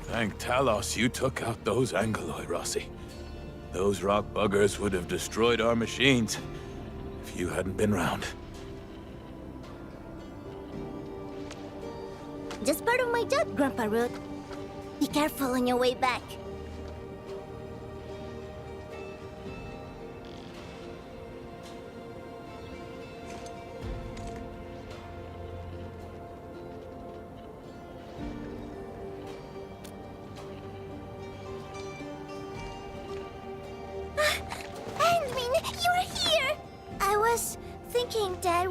Thank Talos you took out those Angoloi, Rossi. Those rock buggers would have destroyed our machines if you hadn't been round. Just part of my job, Grandpa Root. Be careful on your way back.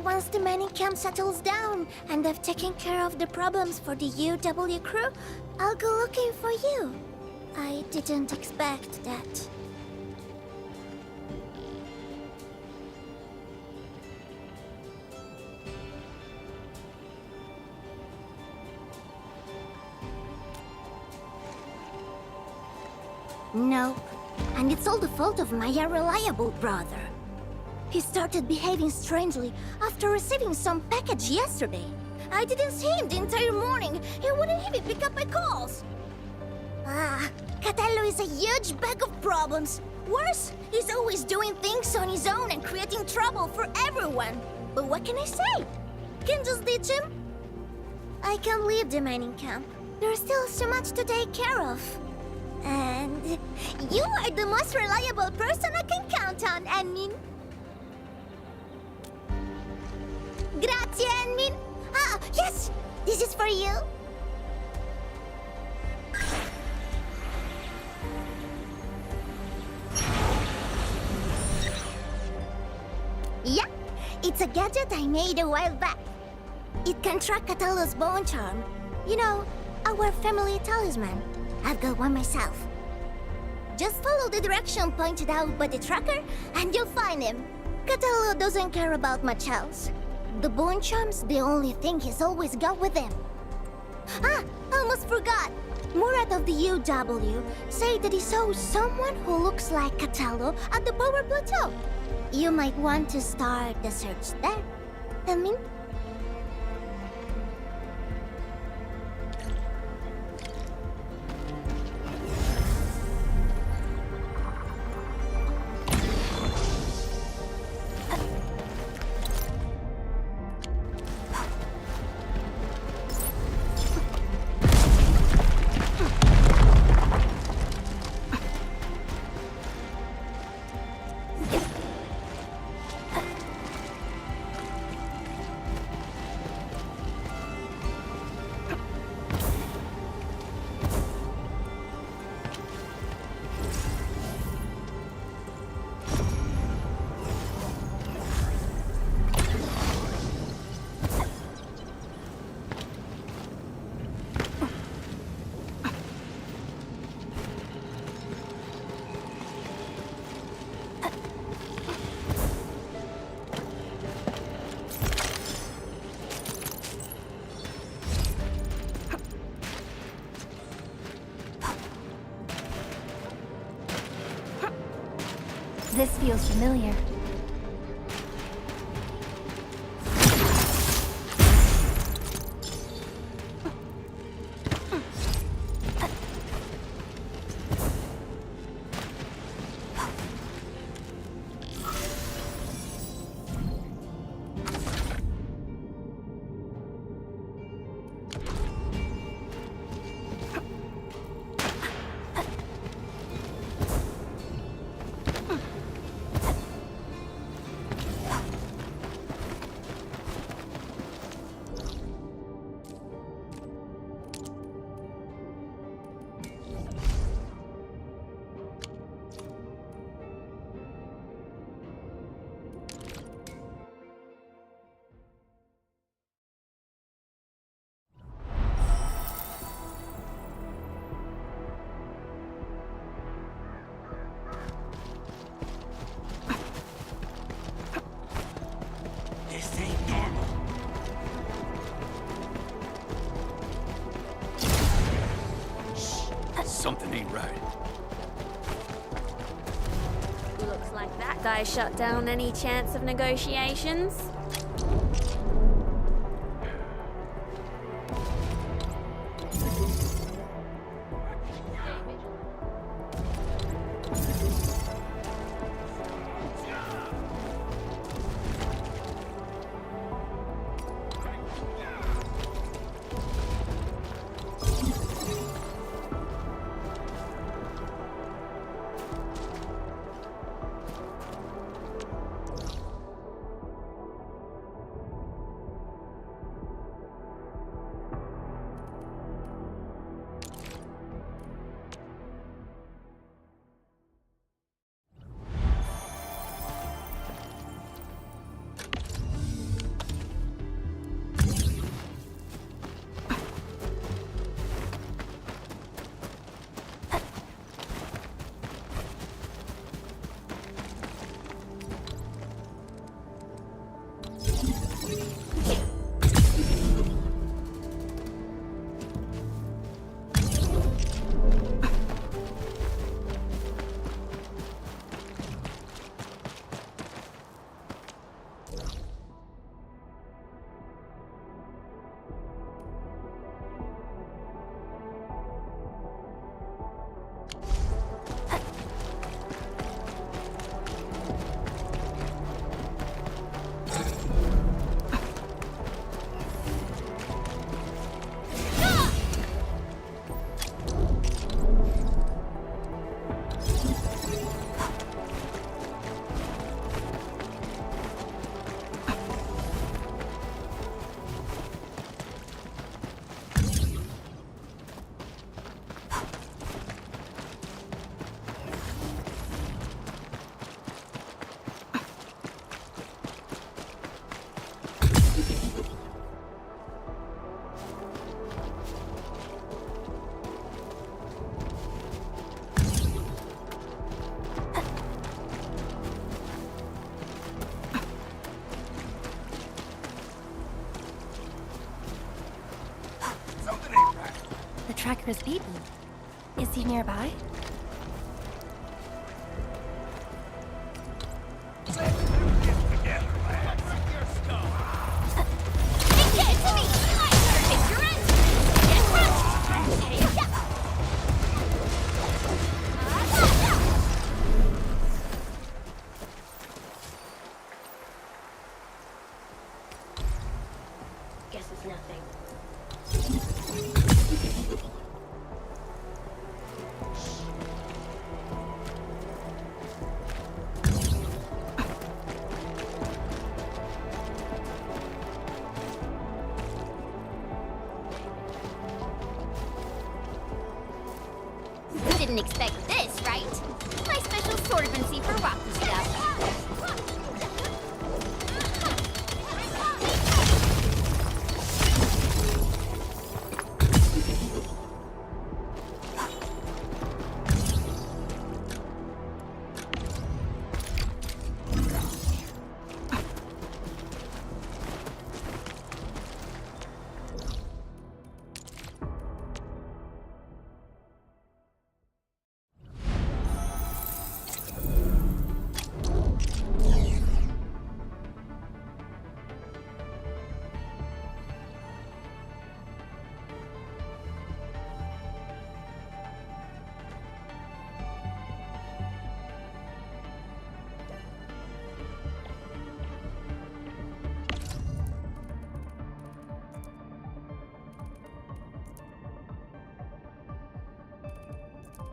Once the mining camp settles down and I've taken care of the problems for the UW crew, I'll go looking for you. I didn't expect that. Nope. And it's all the fault of my unreliable brother. He started behaving strangely after receiving some package yesterday. I didn't see him the entire morning. He wouldn't even pick up my calls. Catello is a huge bag of problems. Worse, he's always doing things on his own and creating trouble for everyone. But what can I say? Can just ditch him? I can't leave the mining camp. There's still so much to take care of. And you are the most reliable person I can count on, Enmin. Grazie, Enmin. Ah, yes! This is for you. Yeah, it's a gadget I made a while back. It can track Catello's bone charm. You know, our family talisman. I've got one myself. Just follow the direction pointed out by the tracker, and you'll find him. Catello doesn't care about much else. The bone charm's the only thing he's always got with him. Almost forgot. Murat of the UW said that he saw someone who looks like Catello at the power plateau. You might want to start the search there. I mean... This feels familiar. right. Looks like that guy shut down any chance of negotiations. Tracker's beeping. Is he nearby? Guess it's nothing. Didn't expect this, right? My special sorbency for rocky stuff.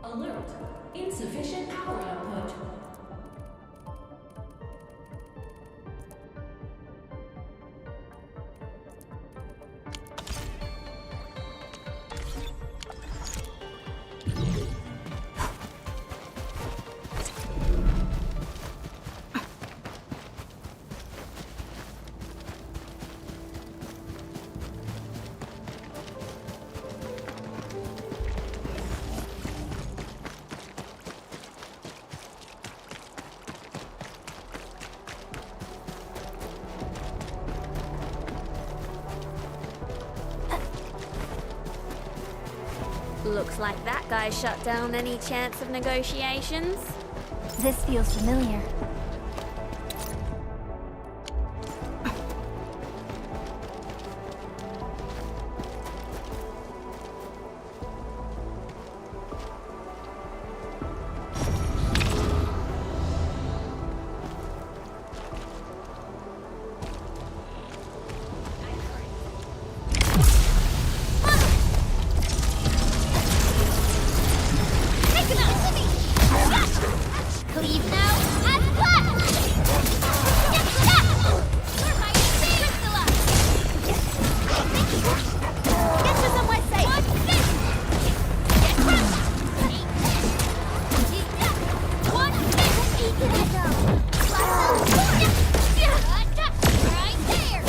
Alert! Insufficient power output. Looks like that guy shut down any chance of negotiations. This feels familiar. Leave now and flash! Get to somewhere safe! Right there!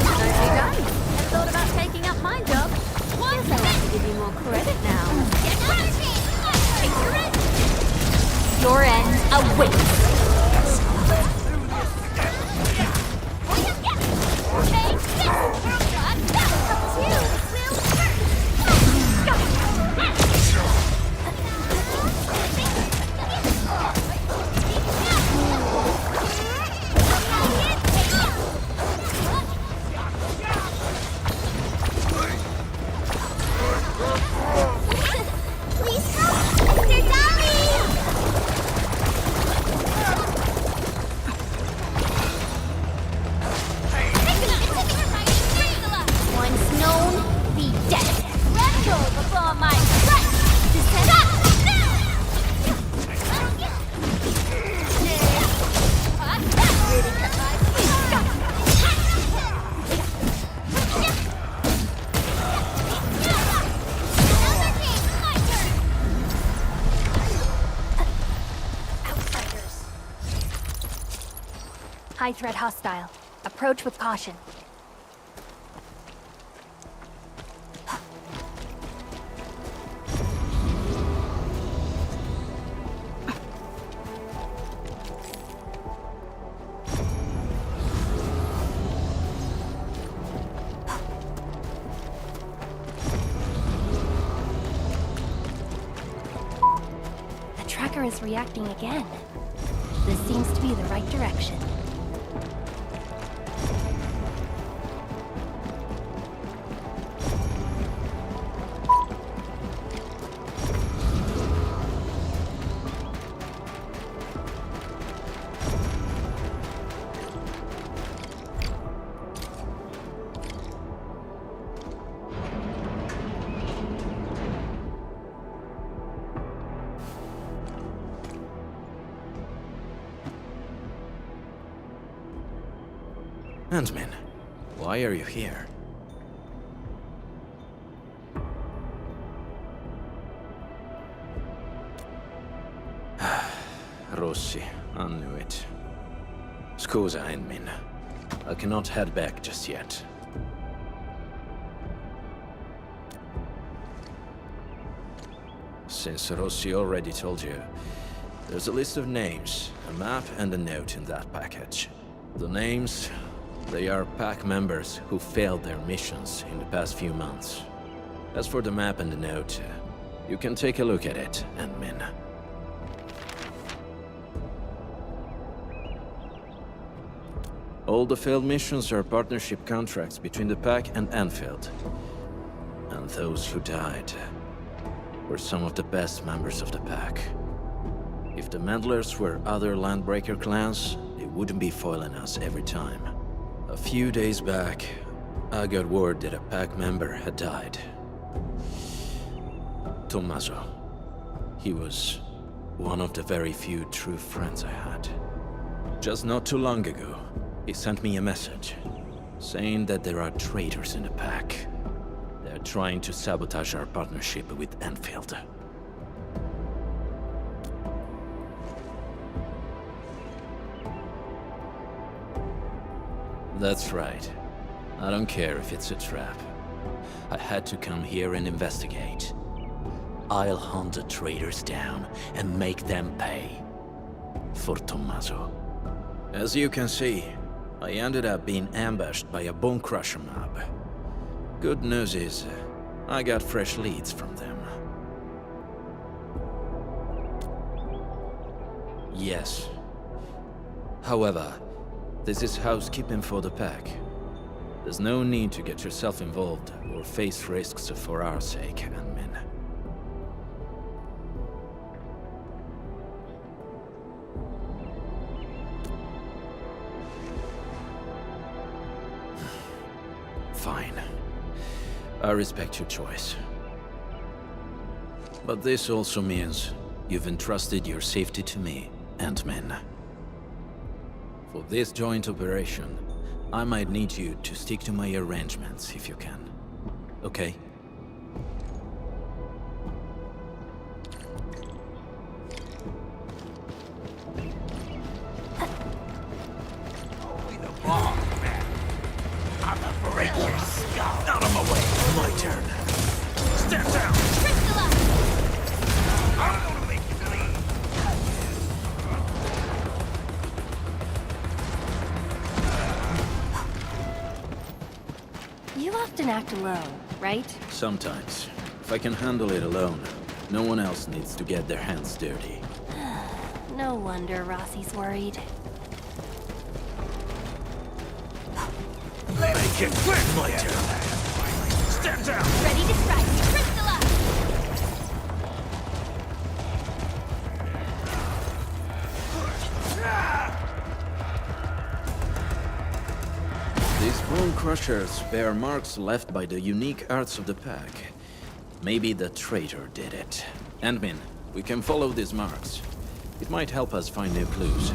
Nicely done. Have thought about taking up my job. Guess I'll have to give you more credit now. Your end awaits. Please help, Mr. Dolly! Once known, be dead. Let go before my strike. High threat hostile. Approach with caution. The tracker is reacting again. This seems to be the right direction. Antman, why are you here? Rossi, I knew it. Scusa, Antman. I cannot head back just yet. Since Rossi already told you, there's a list of names, a map and a note in that package. The names, they are pack members who failed their missions in the past few months. As for the map and the note, you can take a look at it, Antman. All the failed missions are partnership contracts between the pack and Endfield. And those who died were some of the best members of the pack. If the Meddlers were other Landbreaker clans, they wouldn't be foiling us every time. A few days back, I got word that a pack member had died. Tommaso. He was one of the very few true friends I had. Just not too long ago, he sent me a message, saying that there are traitors in the pack. They're trying to sabotage our partnership with Endfield. That's right. I don't care if it's a trap. I had to come here and investigate. I'll hunt the traitors down and make them pay. For Tommaso. As you can see, I ended up being ambushed by a Bone Crusher mob. Good news is, I got fresh leads from them. Yes. However, this is housekeeping for the pack. There's no need to get yourself involved or face risks for our sake, admin. Fine. I respect your choice. But this also means you've entrusted your safety to me, Ant-Man. For this joint operation, I might need you to stick to my arrangements if you can. Okay? Out of my way. My turn. Step down. I'm gonna make you bleed. You often act alone, right? Sometimes. If I can handle it alone, no one else needs to get their hands dirty. No wonder Rossi's worried. Make it quick. My turn. Step down. Ready to strike. Crystallize! These bone crushers bear marks left by the unique arts of the pack. Maybe the traitor did it. Ant-Man, we can follow these marks. It might help us find new clues.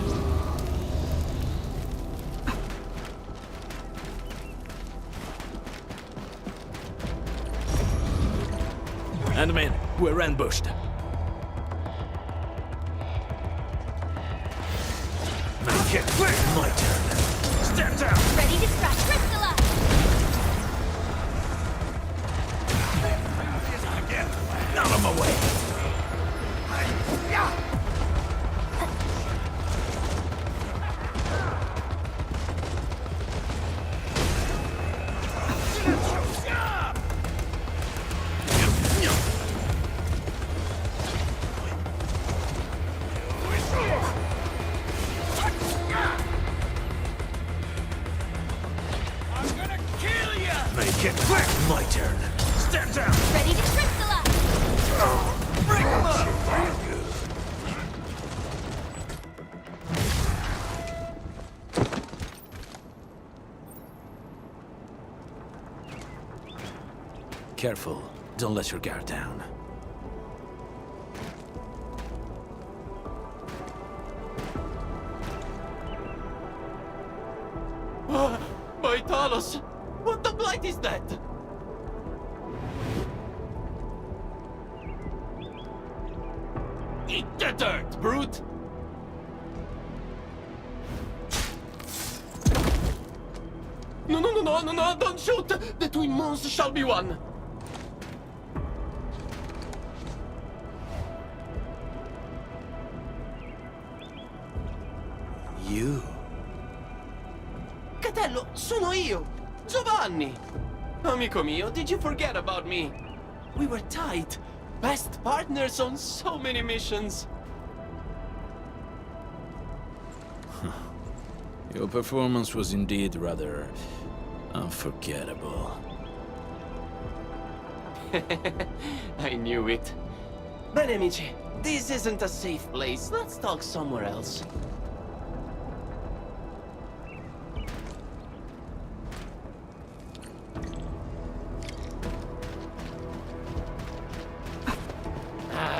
Ant-Man, we're ambushed. Make it quick. My turn. Step down. Ready to strike. Crystallize! Out of my way. Make it quick. My turn. Step down. Ready to crystallize! Bring him up. Careful, don't let your guard down. My Talos! What the blight is that? Eat the dirt, brute! No, don't shoot! The twin moons shall be one! You? Catello, sono io! Giovanni! Amico mio, did you forget about me? We were tight. Best partners on so many missions. Your performance was indeed rather unforgettable. I knew it. Bene, amici. This isn't a safe place. Let's talk somewhere else.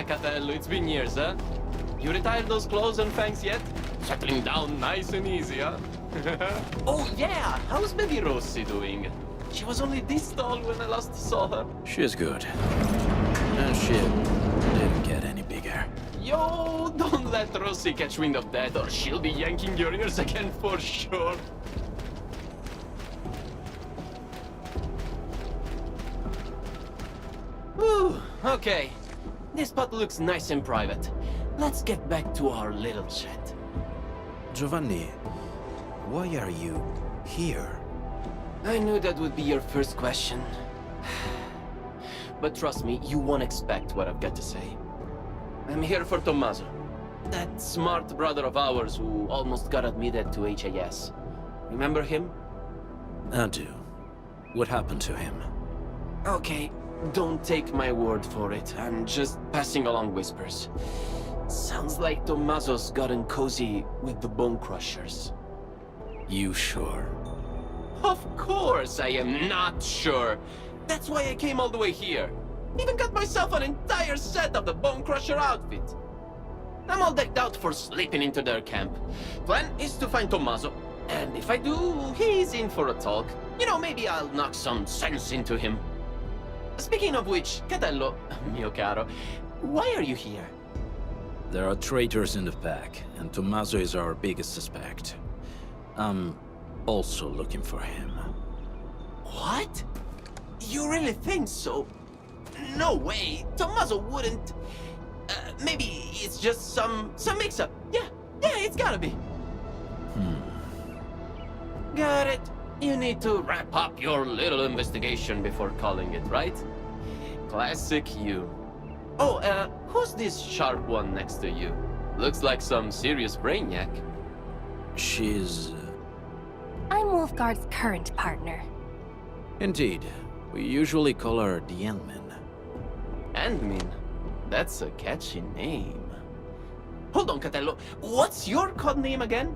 Catello, it's been years, huh? You retired those clothes and fangs yet? Settling down nice and easy, huh? Oh, yeah! How's baby Rossi doing? She was only this tall when I last saw her. She's good. And she didn't get any bigger. Yo, don't let Rossi catch wind of that or she'll be yanking your ears again for sure. Whew, okay. This spot looks nice and private. Let's get back to our little chat. Giovanni, why are you here? I knew that would be your first question. But trust me, you won't expect what I've got to say. I'm here for Tommaso. That smart brother of ours who almost got admitted to HAS. Remember him? I do. What happened to him? Okay, don't take my word for it. I'm just passing along whispers. Sounds like Tommaso's gotten cozy with the Bone Crushers. You sure? Of course I am not sure. That's why I came all the way here. Even got myself an entire set of the Bone Crusher outfit. I'm all decked out for slipping into their camp. Plan is to find Tommaso, and if I do, he's in for a talk. You know, maybe I'll knock some sense into him. Speaking of which, Catello, mio caro, why are you here? There are traitors in the pack, and Tommaso is our biggest suspect. I'm also looking for him. What? You really think so? No way, Tommaso wouldn't... maybe it's just some mix-up. Yeah, it's gotta be. Got it. You need to wrap up your little investigation before calling it, right? Classic you. Oh, who's this sharp one next to you? Looks like some serious brainiac. She's... I'm Wolfguard's current partner. Indeed. We usually call her the Endmin. Endmin? That's a catchy name. Hold on, Catello. What's your code name again?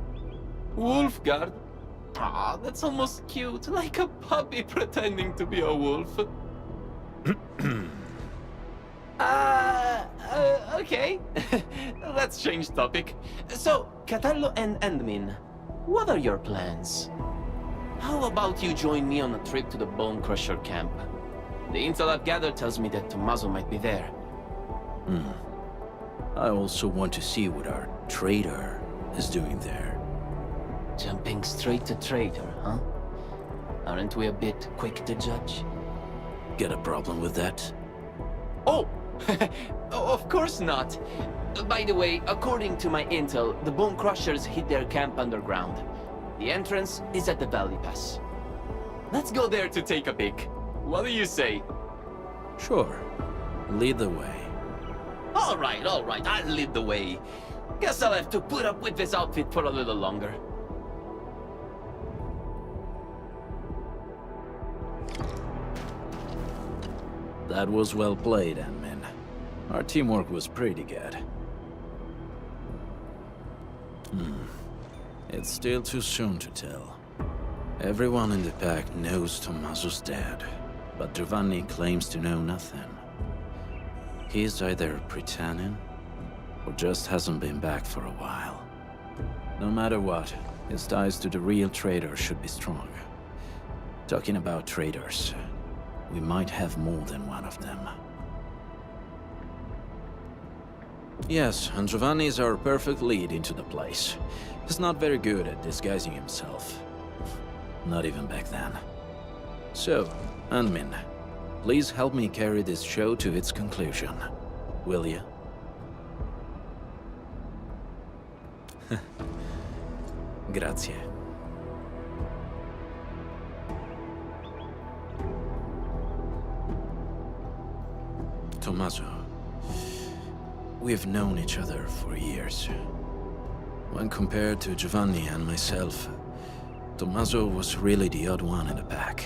Wolfguard? Ah, that's almost cute, like a puppy pretending to be a wolf. Okay. Let's change topic. So, Catello and Endmin, what are your plans? How about you join me on a trip to the Bone Crusher camp? The intel I've gathered tells me that Tommaso might be there. I also want to see what our traitor is doing there. Jumping straight to traitor, huh? Aren't we a bit quick to judge? Get a problem with that? Oh! Of course not. By the way, according to my intel, the Bone Crushers hid their camp underground. The entrance is at the Valley Pass. Let's go there to take a peek. What do you say? Sure. Lead the way. All right, I'll lead the way. Guess I'll have to put up with this outfit for a little longer. That was well played, Endmin. Our teamwork was pretty good. It's still too soon to tell. Everyone in the pack knows Tommaso's dead, but Giovanni claims to know nothing. He's either pretending, or just hasn't been back for a while. No matter what, his ties to the real traitor should be strong. Talking about traitors, we might have more than one of them. Yes, and Giovanni is our perfect lead into the place. He's not very good at disguising himself. Not even back then. So, Endmin, please help me carry this show to its conclusion. Will you? Grazie. Tommaso, we've known each other for years. When compared to Giovanni and myself, Tommaso was really the odd one in the pack.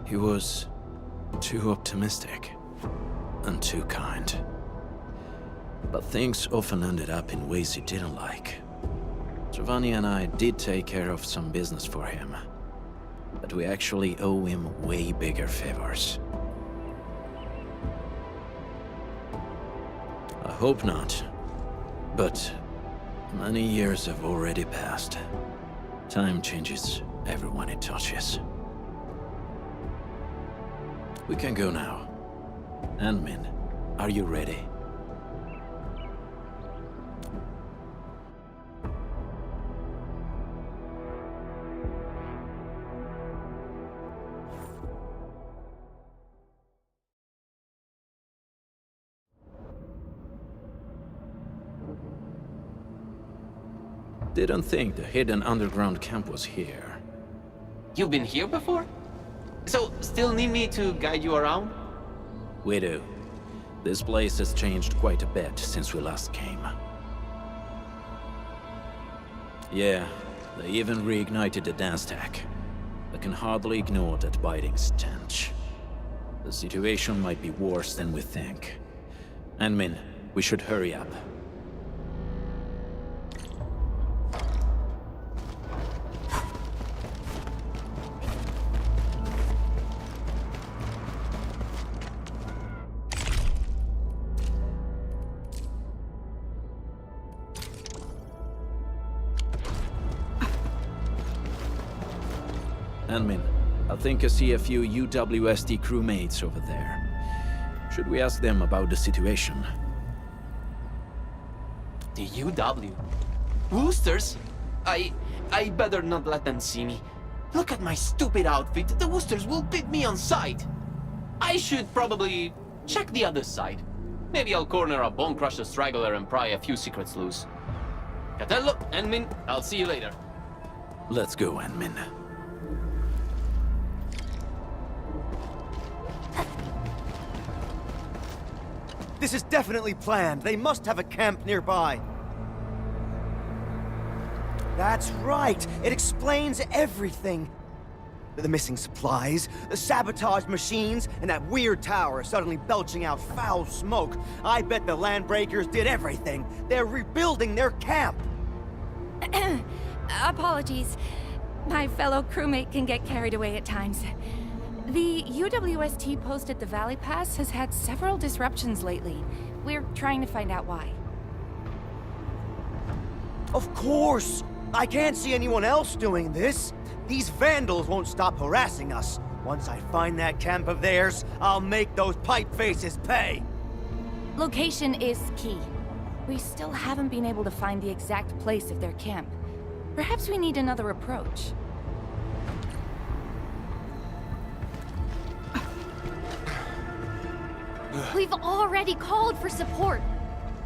He was too optimistic and too kind. But things often ended up in ways he didn't like. Giovanni and I did take care of some business for him, but we actually owe him way bigger favors. I hope not, but many years have already passed. Time changes everyone it touches. We can go now. Endmin, are you ready? Didn't think the hidden underground camp was here. You've been here before? So, still need me to guide you around? We do. This place has changed quite a bit since we last came. Yeah, they even reignited the dance tech. I can hardly ignore that biting stench. The situation might be worse than we think. Anmin, we should hurry up. Anmin, I think I see a few UWST crewmates over there. Should we ask them about the situation? The UW? Woosters? I better not let them see me. Look at my stupid outfit. The Woosters will beat me on sight. I should probably check the other side. Maybe I'll corner a Bone Crusher straggler and pry a few secrets loose. Catello, Enmin, I'll see you later. Let's go, Anmin. This is definitely planned. They must have a camp nearby. That's right. It explains everything. The missing supplies, the sabotaged machines, and that weird tower suddenly belching out foul smoke. I bet the Landbreakers did everything. They're rebuilding their camp. Apologies. My fellow crewmate can get carried away at times. The UWST post at the Valley Pass has had several disruptions lately. We're trying to find out why. Of course! I can't see anyone else doing this. These vandals won't stop harassing us. Once I find that camp of theirs, I'll make those pipe faces pay. Location is key. We still haven't been able to find the exact place of their camp. Perhaps we need another approach. We've already called for support.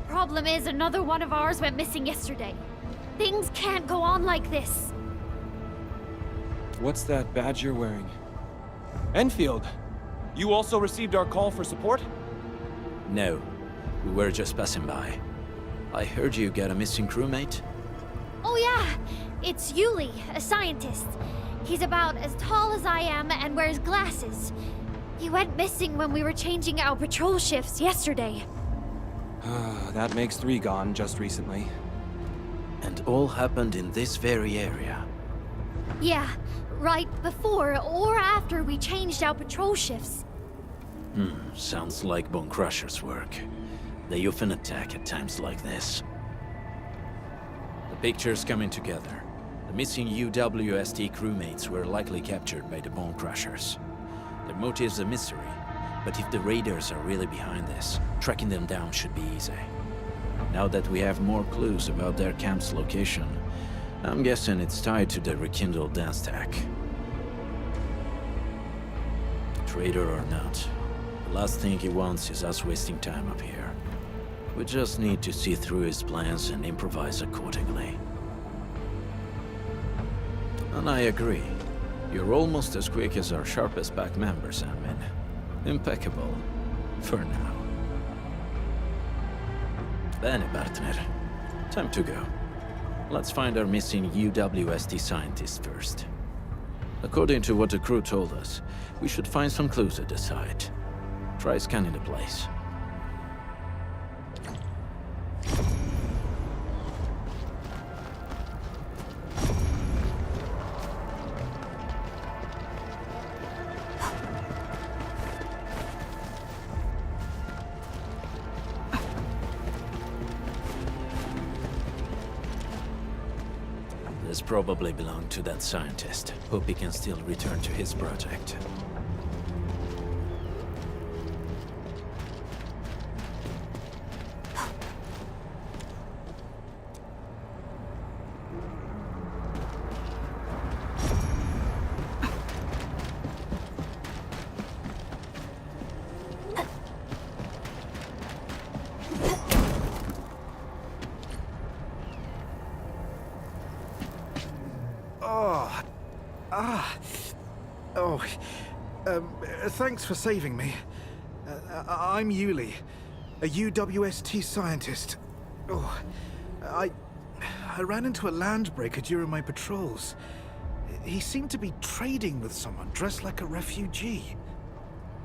Problem is, another one of ours went missing yesterday. Things can't go on like this. What's that badge you're wearing? Enfield! You also received our call for support? No, we were just passing by. I heard you got a missing crewmate? Oh yeah, it's Yuli, a scientist. He's about as tall as I am and wears glasses. He went missing when we were changing our patrol shifts yesterday. That makes 3 gone just recently. And all happened in this very area. Yeah, right before or after we changed our patrol shifts. Sounds like Bone Crusher's work. They often attack at times like this. The picture's coming together. The missing UWST crewmates were likely captured by the Bone Crushers. Their motive's a mystery, but if the raiders are really behind this, tracking them down should be easy. Now that we have more clues about their camp's location, I'm guessing it's tied to the rekindled dance tech. Traitor or not, the last thing he wants is us wasting time up here. We just need to see through his plans and improvise accordingly. And I agree. You're almost as quick as our sharpest pack members, Anmin. Impeccable. For now. Bene, partner. Time to go. Let's find our missing UWST scientist first. According to what the crew told us, we should find some clues at the site. Try scanning the place. This probably belonged to that scientist. Hope he can still return to his project. Thanks for saving me. I'm Yuli, a UWST scientist. Oh, I ran into a landbreaker during my patrols. He seemed to be trading with someone dressed like a refugee.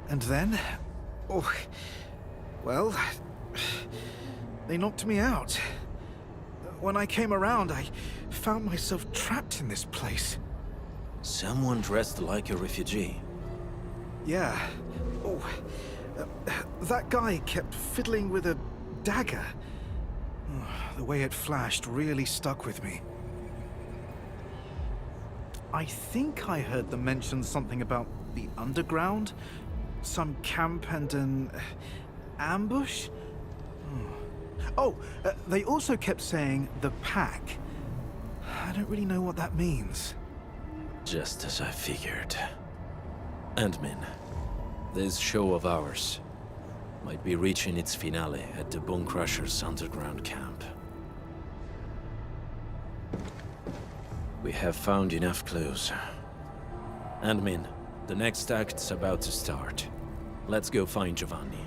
And then... oh... well... they knocked me out. When I came around, I found myself trapped in this place. Someone dressed like a refugee. Yeah. Oh... that guy kept fiddling with a dagger. The way it flashed really stuck with me. I think I heard them mention something about the underground, some camp and an ambush. Oh, they also kept saying the pack. I don't really know what that means. Just as I figured. Admin, this show of ours might be reaching its finale at the Bone Crusher's underground camp. We have found enough clues. Admin, the next act's about to start. Let's go find Giovanni.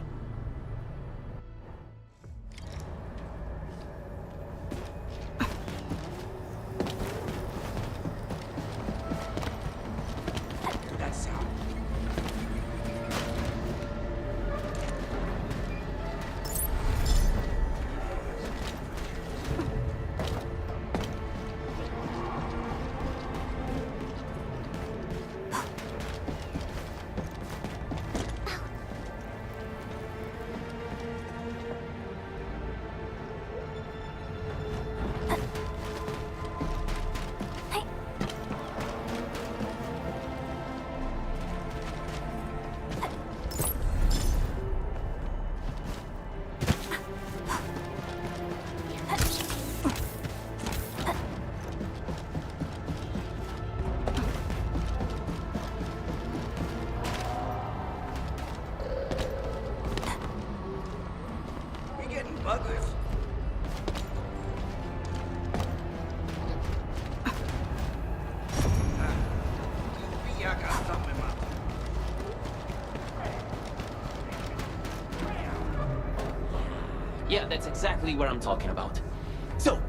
Yeah, that's exactly what I'm talking about. So,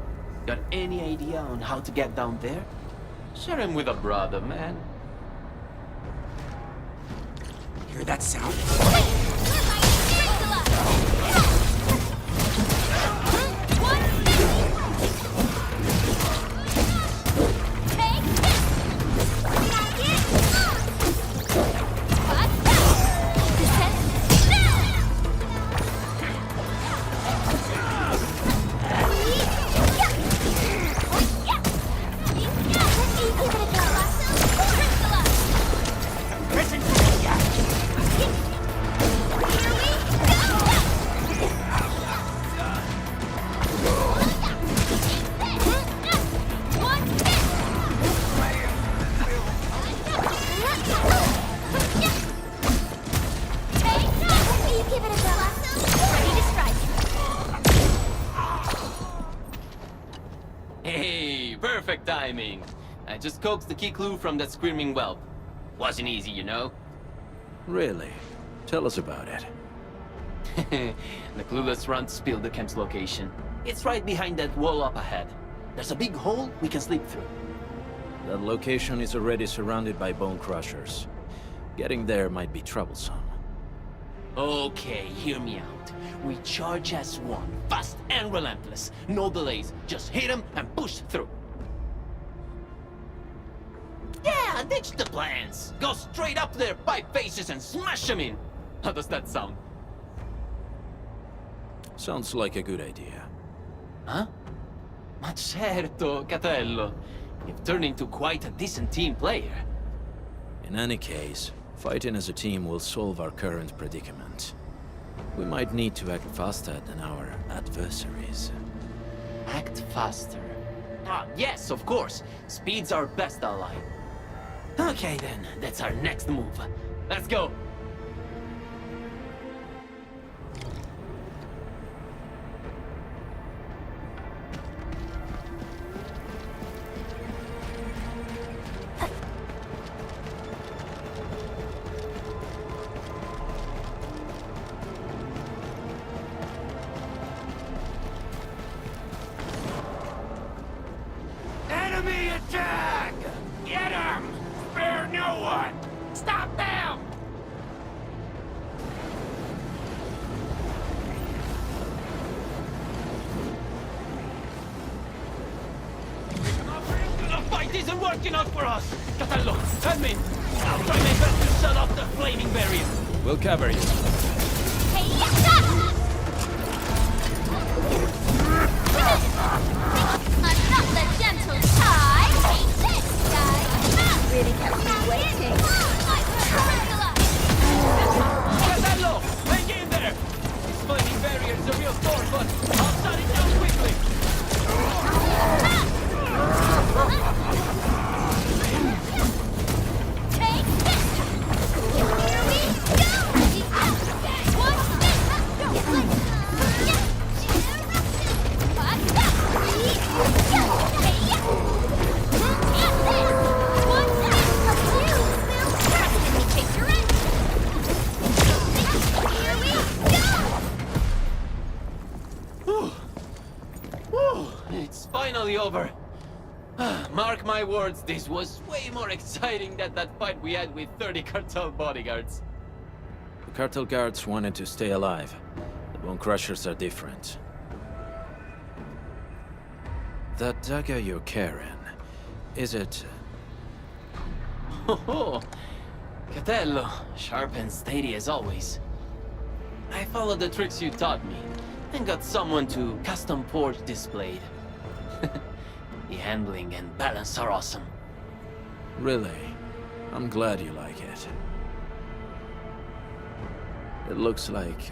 got any idea on how to get down there? Share him with a brother, man. Hear that sound? Hey, perfect timing. I just coaxed the key clue from that screaming whelp. Wasn't easy, you know? Really? Tell us about it. The clueless runt spilled the camp's location. It's right behind that wall up ahead. There's a big hole we can slip through. That location is already surrounded by bone crushers. Getting there might be troublesome. Okay, hear me out. We charge as one, fast and relentless. No delays, just hit him and push through. Yeah, ditch the plans. Go straight up their pipe faces and smash them in. How does that sound? Sounds like a good idea. Huh? Ma certo, Catello. You've turned into quite a decent team player. In any case, fighting as a team will solve our current predicament. We might need to act faster than our adversaries. Act faster. Ah, yes, of course. Speed's our best ally. Okay then, that's our next move. Let's go! working out for us! Catallo, admin! I'll try my best to shut off the flaming barrier. We'll cover you. Another gentle tie! Take this, guys! Really kept me waiting. Catallo, hang in there! This flaming barrier is a real storm, but I'll shut it down quickly. Take this! Here we go! It's finally over. Mark my words, this was way more exciting than that fight we had with 30 cartel bodyguards. The cartel guards wanted to stay alive. The Bone Crushers are different. That dagger you're carrying, is it... Oh, Catello, sharp and steady as always. I followed the tricks you taught me, and got someone to custom forge this blade. The handling and balance are awesome. Really? I'm glad you like it. It looks like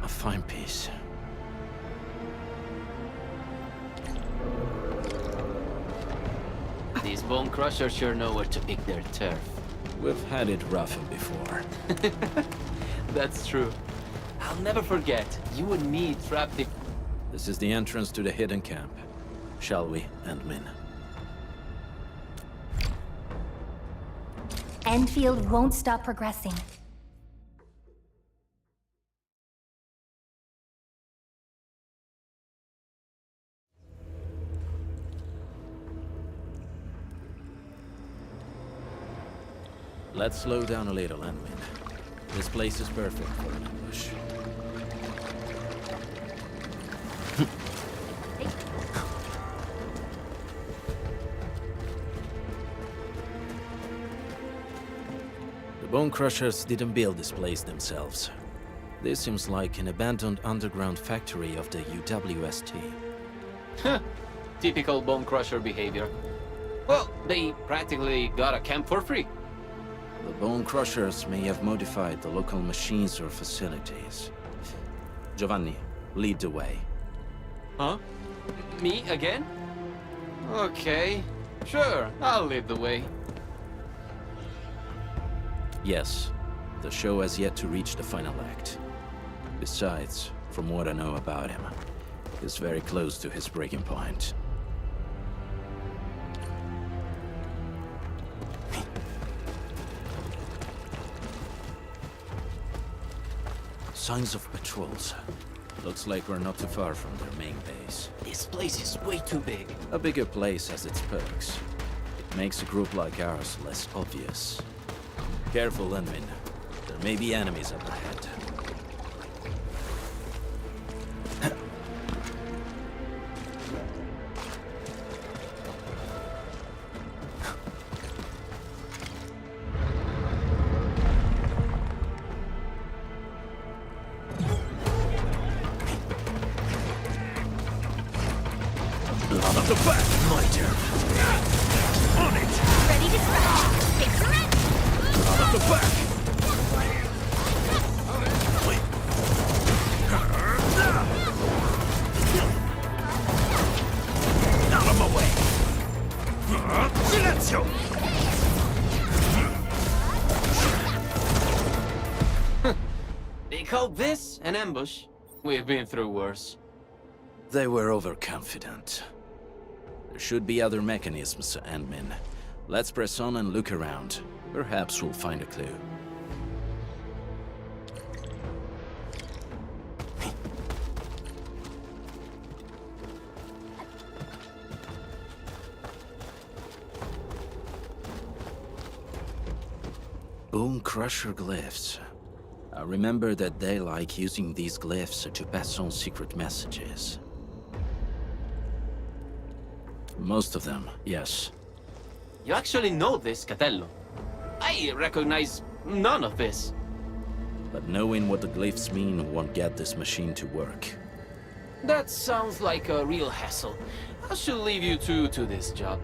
a fine piece. These Bone Crushers sure know where to pick their turf. We've had it rougher before. That's true. I'll never forget, you and me trapped in... This is the entrance to the hidden camp. Shall we, Endmin? Enfield won't stop progressing. Let's slow down a little, Endmin. This place is perfect for an ambush. The Bone Crushers didn't build this place themselves. This seems like an abandoned underground factory of the UWST. Typical Bone Crusher behavior. Well, they practically got a camp for free. The Bone Crushers may have modified the local machines or facilities. Giovanni, lead the way. Huh? Me again? Okay, sure, I'll lead the way. Yes, the show has yet to reach the final act. Besides, from what I know about him, he's very close to his breaking point. Signs of patrols. Looks like we're not too far from their main base. This place is way too big. A bigger place has its perks. It makes a group like ours less obvious. Careful, Endmin. There may be enemies up ahead. Blood up the back, my turn. On it! Ready to scratch. Picture it. Blood up the back! Out of my way! Silenzio! They call this an ambush? We've been through worse. They were overconfident. There should be other mechanisms, Endmin. Let's press on and look around. Perhaps we'll find a clue. Bone Crusher glyphs. I remember that they like using these glyphs to pass on secret messages. Most of them, yes. You actually know this, Catello. I recognize none of this. But knowing what the glyphs mean won't get this machine to work. That sounds like a real hassle. I should leave you two to this job.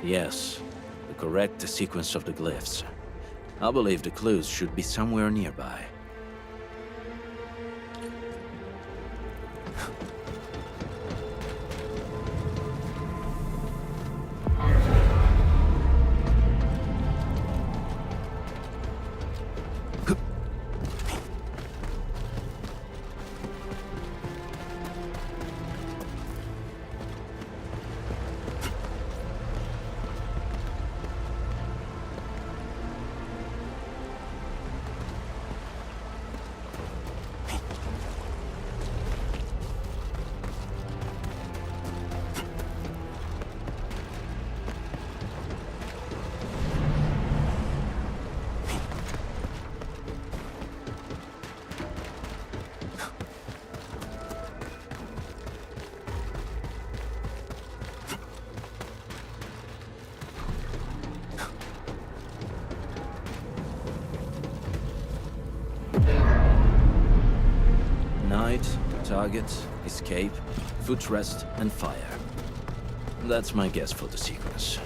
Yes, the correct sequence of the glyphs. I believe the clues should be somewhere nearby. Night, target, escape, footrest, and fire. That's my guess for the sequence.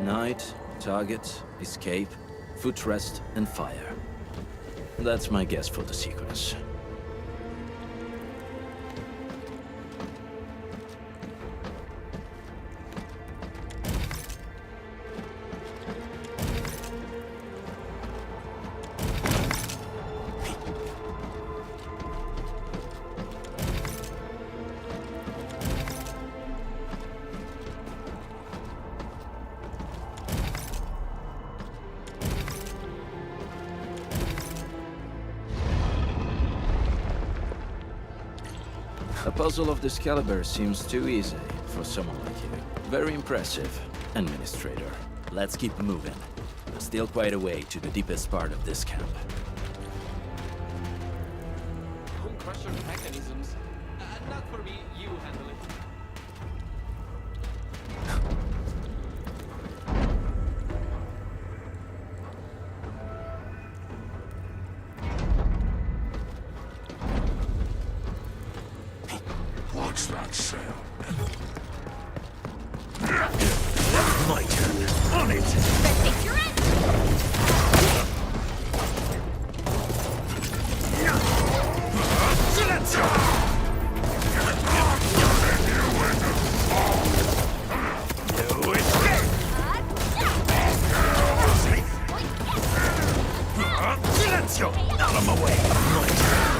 Night, target, escape, footrest, and fire. That's my guess for the sequence. A puzzle of this caliber seems too easy for someone like you. Very impressive, Administrator. Let's keep moving. There's still quite a way to the deepest part of this camp. Bone crusher mechanisms. Not for me, you handle it. What's that sound? My turn. On it! Take your end! Out of my way! My turn.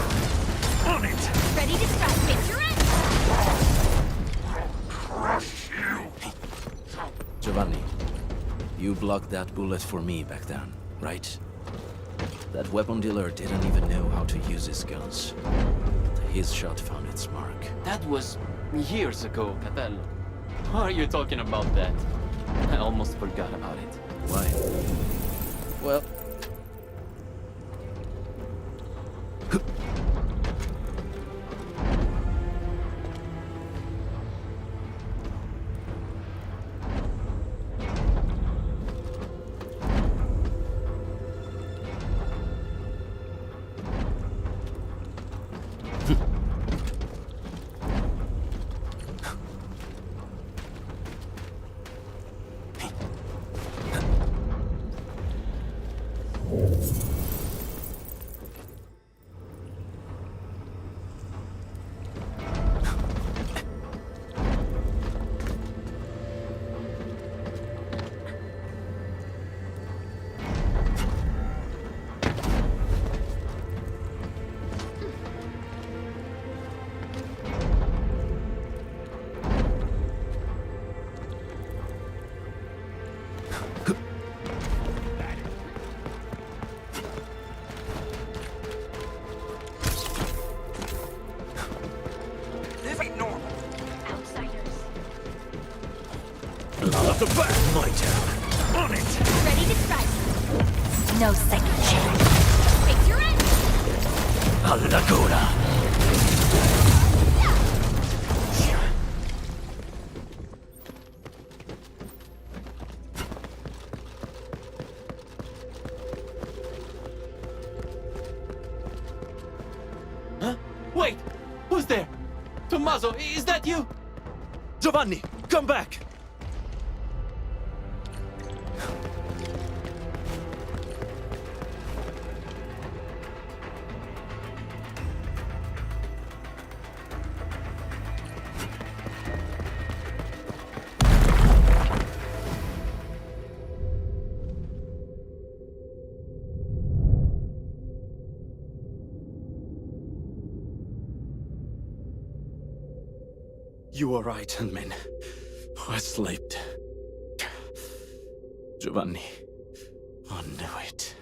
On it! Ready to scratch. Take your end! Giovanni, you blocked that bullet for me back then, right? That weapon dealer didn't even know how to use his guns. His shot found its mark. That was years ago, Catello. Why are you talking about that? I almost forgot about it. Why? Well... At the back! My turn. On it! Ready to strike. No second chance. Face your end. Alla cola! Huh? Wait! Who's there? Tommaso, is that you? Giovanni, come back! You were right, Henman. I slept. Giovanni, I knew it.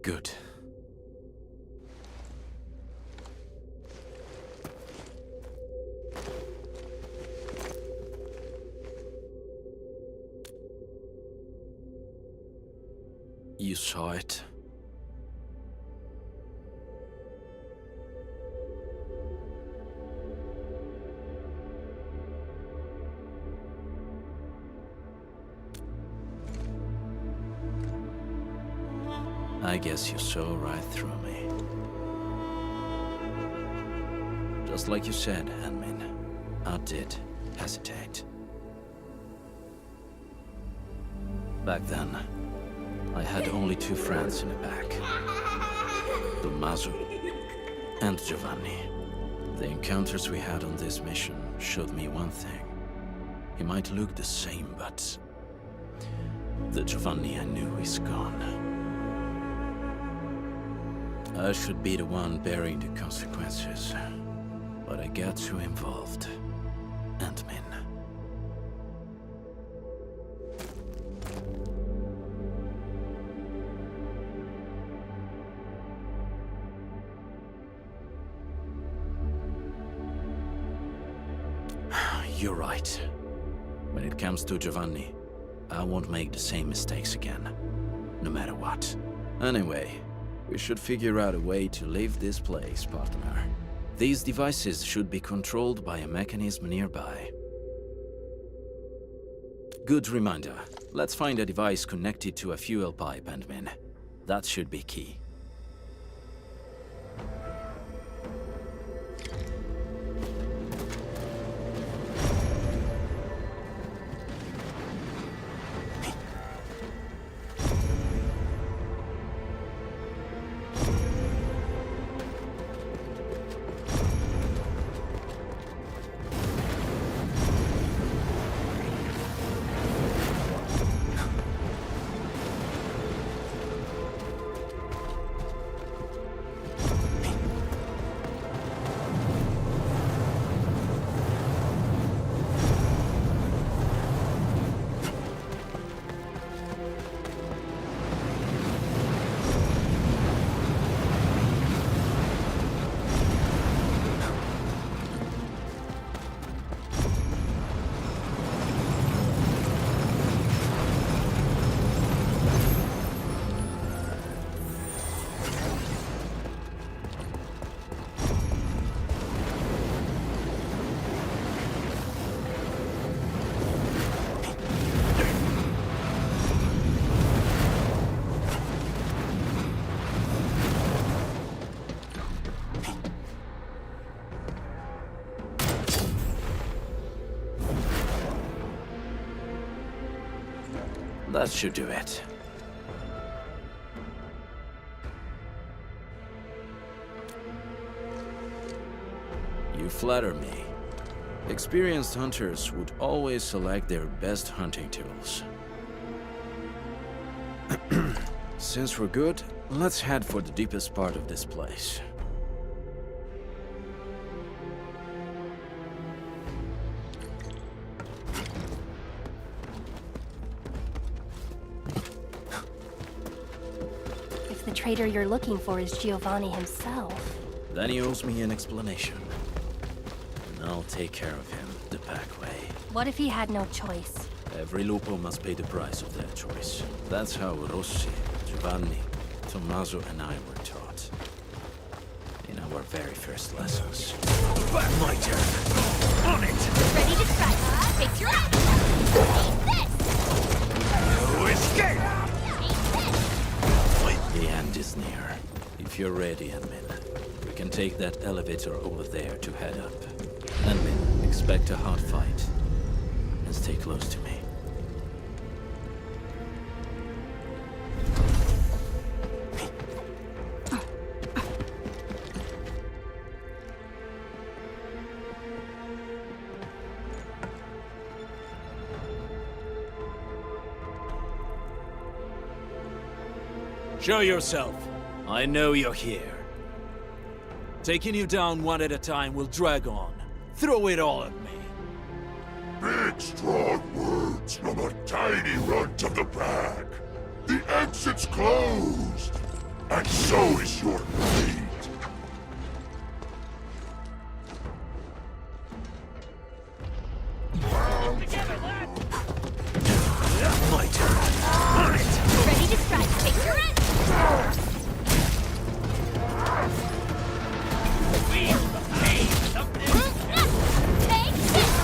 Good. You saw it. I guess you saw right through me. Just like you said, Hanmin. I did hesitate. Back then, I had only two friends in the pack. Tommaso and Giovanni. The encounters we had on this mission showed me one thing. He might look the same, but the Giovanni I knew is gone. I should be the one bearing the consequences, but I got too involved. Ant-Man. You're right. When it comes to Giovanni, I won't make the same mistakes again, no matter what. Anyway, we should figure out a way to leave this place, partner. These devices should be controlled by a mechanism nearby. Good reminder. Let's find a device connected to a fuel pipe, Ant-Man. That should be key. That should do it. You flatter me. Experienced hunters would always select their best hunting tools. Since we're good, let's head for the deepest part of this place. the traitor you're looking for is Giovanni himself. Then he owes me an explanation. And I'll take care of him the pack way. What if he had no choice? Every lupo must pay the price of their choice. That's how Rossi, Giovanni, Tommaso and I were taught. In our very first lessons. My turn! On it! Ready to strike. Face your action. Take this! No escape! The end is near. If you're ready, admin, we can take that elevator over there to head up. Admin, expect a hard fight. And stay close to me. Show yourself. I know you're here. Taking you down one at a time will drag on. Throw it all at me. Big, strong words from a tiny runt of the pack. The exit's closed, and so is your fate. My turn. On it! Ready to strike. Face your action. Feel the pain of this. Take this!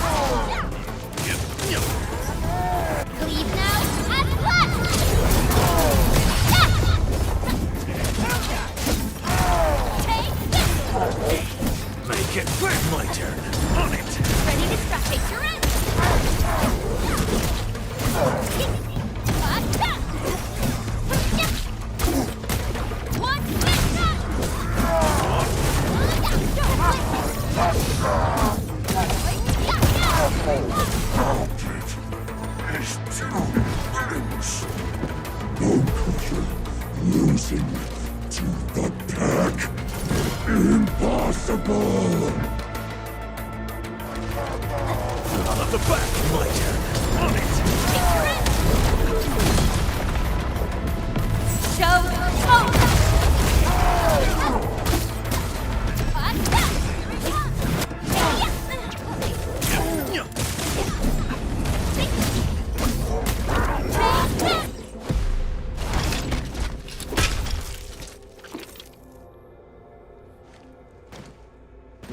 Leave now and left! Take this! Make it quick! My turn. On it! Ready to strike. Face your action. Losing to the pack. Impossible! Out of the back! My turn. On it! Show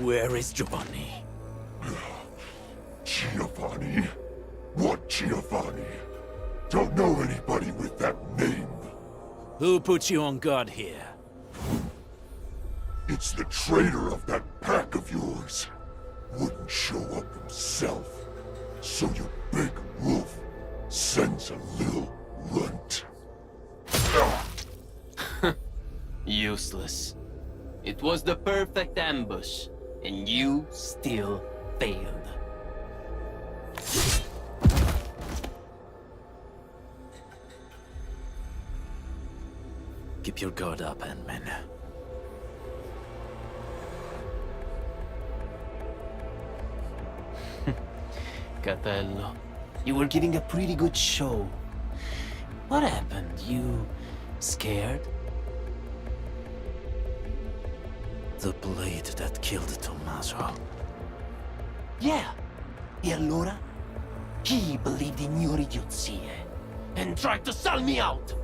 Where is Giovanni? Giovanni? What Giovanni? Don't know anybody with that name. Who put you on guard here? It's the traitor of that pack of yours. Wouldn't show up himself. So your big wolf sends a little runt. Useless. It was the perfect ambush, and you still failed. Keep your guard up, Ant-Man. Catello, you were giving a pretty good show. What happened? You scared? The blade that killed Tommaso. Yeah. E allora? He believed in your idiozie and tried to sell me out.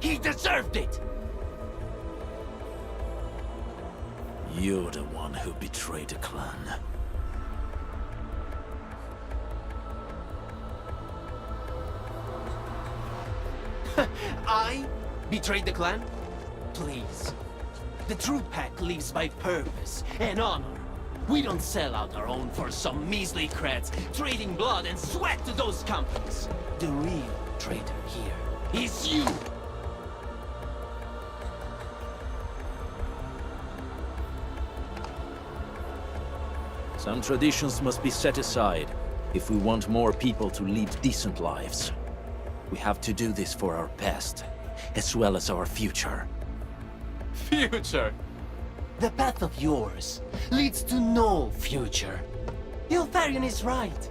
He deserved it. You're the one who betrayed the clan. I betrayed the clan? Please. The true pack lives by purpose and honor. We don't sell out our own for some measly creds, trading blood and sweat to those companies. The real traitor here is you! Some traditions must be set aside if we want more people to lead decent lives. We have to do this for our past, as well as our future. Future? The path of yours leads to no future. The Alfarian is right.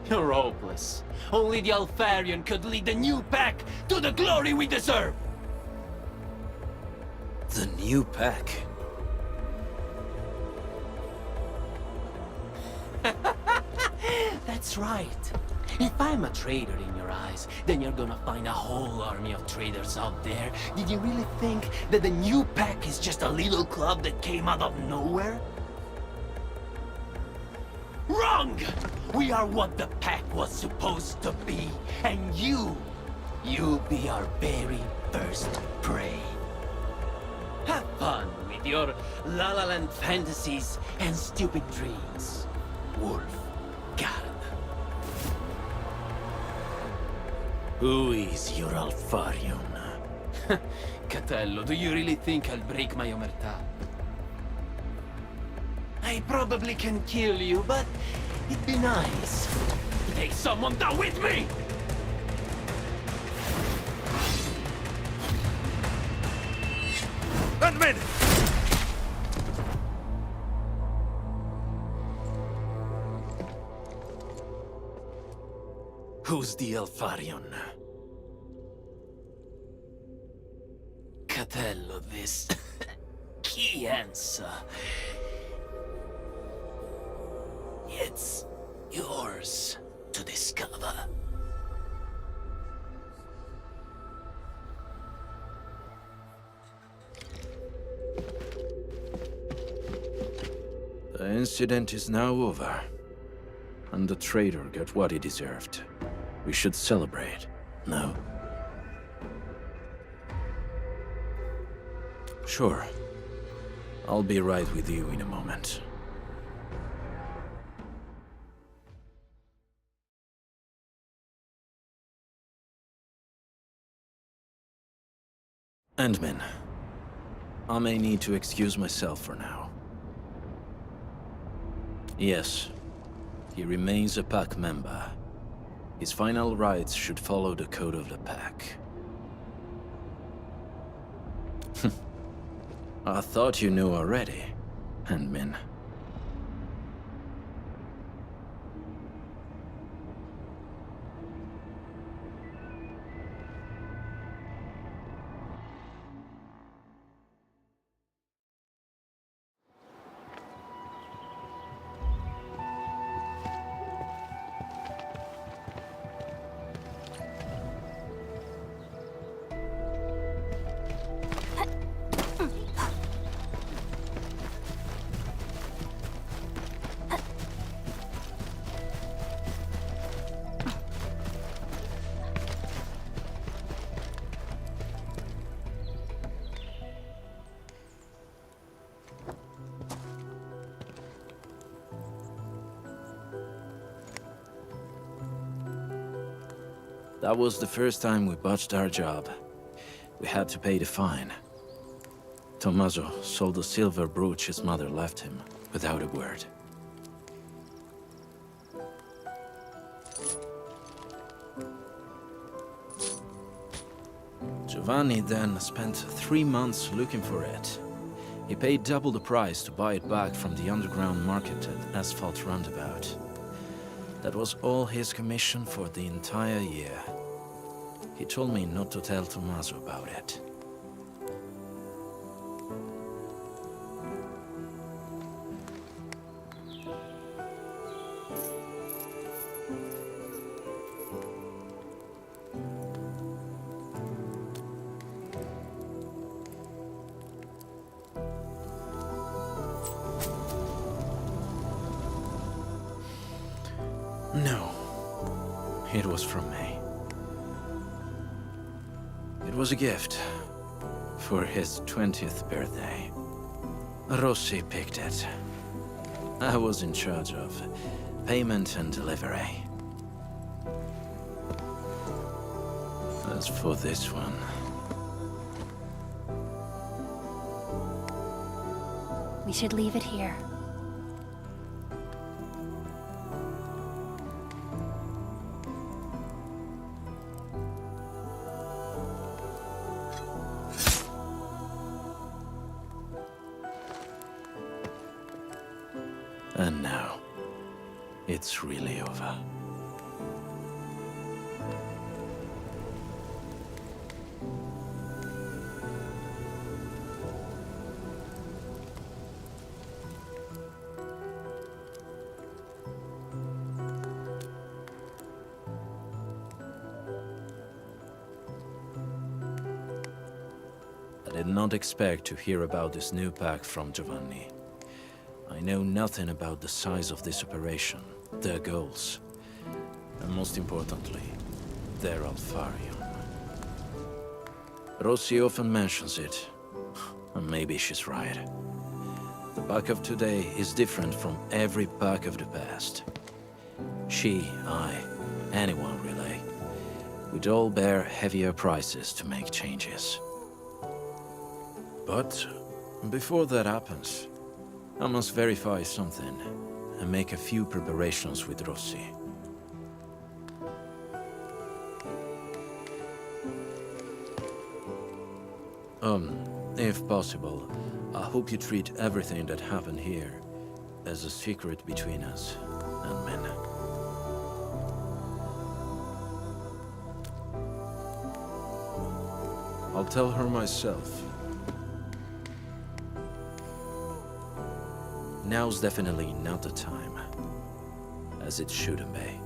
You're hopeless. Only the Alfarian could lead the new pack to the glory we deserve. The new pack. That's right. If I'm a traitor in your eyes, then you're gonna find a whole army of traitors out there. Did you really think that the new pack is just a little club that came out of nowhere? Wrong! We are what the pack was supposed to be, and you'll be our very first prey. Have fun with your La La Land fantasies and stupid dreams, Wolfgang. Who is your Alfarion? Catello, do you really think I'll break my omertà? I probably can kill you, but it'd be nice to take someone down with me! Admin! Who's the Alfarion? Catello, this key answer. It's yours to discover. The incident is now over, and the traitor got what he deserved. We should celebrate, no? Sure. I'll be right with you in a moment. Endman, I may need to excuse myself for now. Yes, he remains a pack member. His final rites should follow the code of the pack. I thought you knew already, Endman. That was the first time we botched our job. We had to pay the fine. Tommaso sold the silver brooch his mother left him, without a word. Giovanni then spent 3 months looking for it. He paid double the price to buy it back from the underground market at Asphalt Roundabout. That was all his commission for the entire year. He told me not to tell Tommaso about it. No, it was from me. It was a gift for his 20th birthday. Rossi picked it. I was in charge of payment and delivery. As for this one... We should leave it here. And now, it's really over. did not expect to hear about this new pack from Giovanni. I know nothing about the size of this operation, their goals, and most importantly, their Alfarium. Rossi often mentions it, and maybe she's right. The pack of today is different from every pack of the past. She, I, anyone really, would all bear heavier prices to make changes. But before that happens, I must verify something and make a few preparations with Rossi. If possible, I hope you treat everything that happened here as a secret between us and Min. I'll tell her myself. Now's definitely not the time, as it shouldn't be.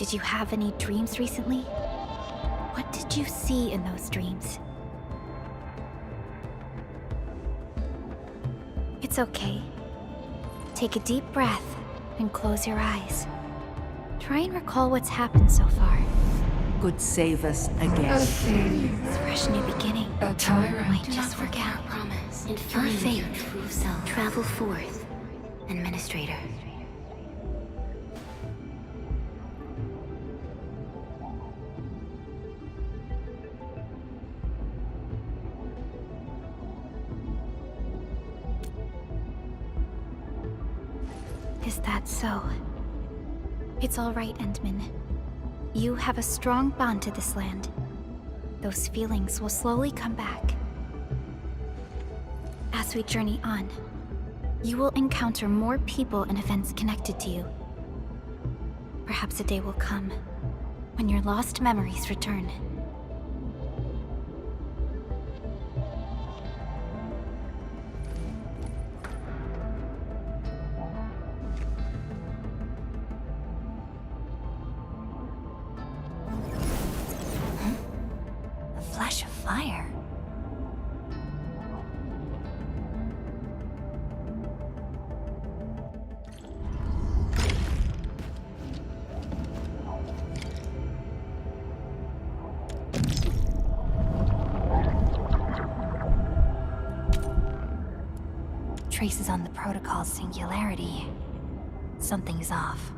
Did you have any dreams recently? What did you see in those dreams? It's okay. Take a deep breath and close your eyes. Try and recall what's happened so far. Could save us again. A fresh new beginning. A tyrant. Might just forget. Promise. And Find fate. your true self. Travel forth. Administrator. Is that so? It's all right, Endman. You have a strong bond to this land. Those feelings will slowly come back. As we journey on, you will encounter more people and events connected to you. Perhaps a day will come when your lost memories return. flash of fire. Traces on the protocol's singularity. Something's off.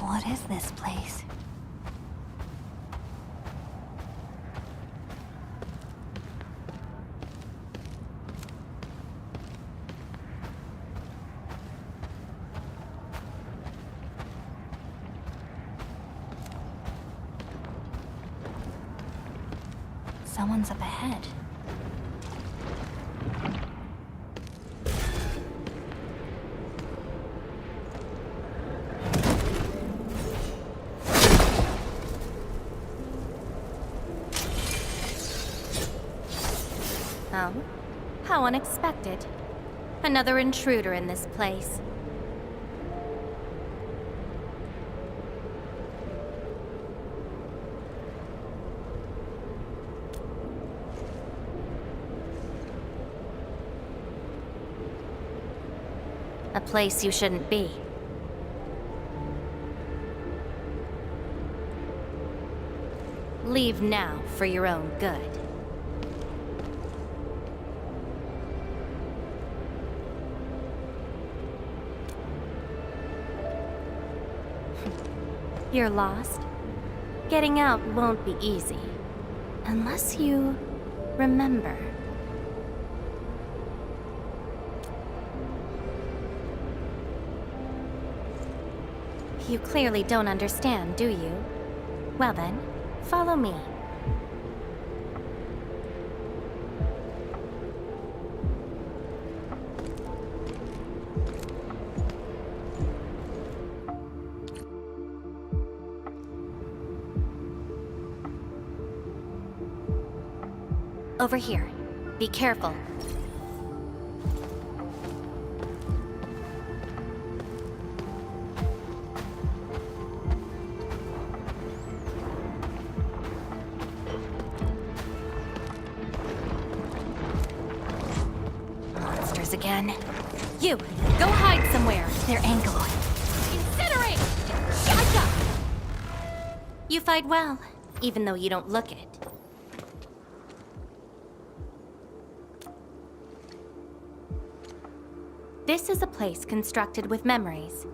What is this place? Someone's up ahead. Oh, how unexpected. Another intruder in this place. A place you shouldn't be. Leave now for your own good. You're lost? Getting out won't be easy. Unless you remember. You clearly don't understand, do you? Well then, follow me. Over here. Be careful. Monsters again. You! Go hide somewhere! They're Angloid. Incinerate! Gacha! You fight well, even though you don't look it. This is a place constructed with memories.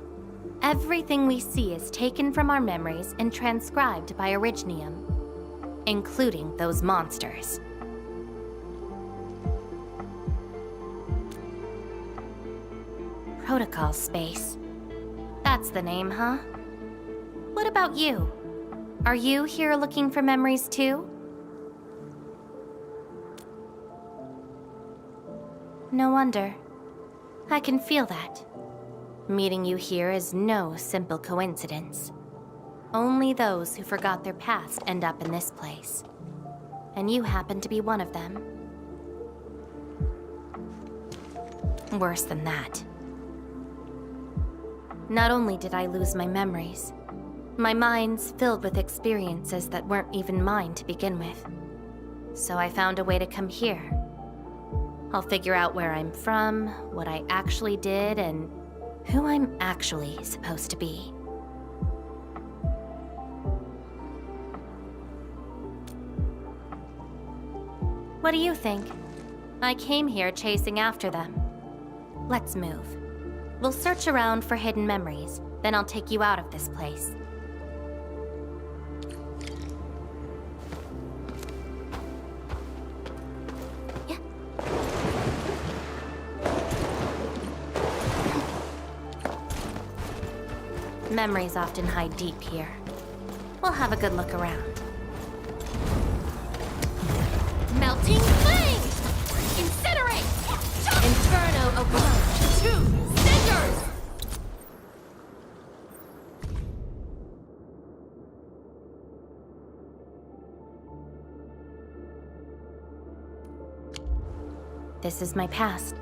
Everything we see is taken from our memories and transcribed by Originium, including those monsters. Protocol space. That's the name, huh? What about you? Are you here looking for memories too? No wonder. I can feel that. Meeting you here is no simple coincidence. Only those who forgot their past end up in this place. And you happen to be one of them. Worse than that. Not only did I lose my memories, my mind's filled with experiences that weren't even mine to begin with. So I found a way to come here. I'll figure out where I'm from, what I actually did, and who I'm actually supposed to be. What do you think? I came here chasing after them. Let's move. We'll search around for hidden memories, then I'll take you out of this place. Memories often hide deep here. We'll have a good look around. Melting flame! Incinerate! Inferno approach! 2 cinders! This is my past.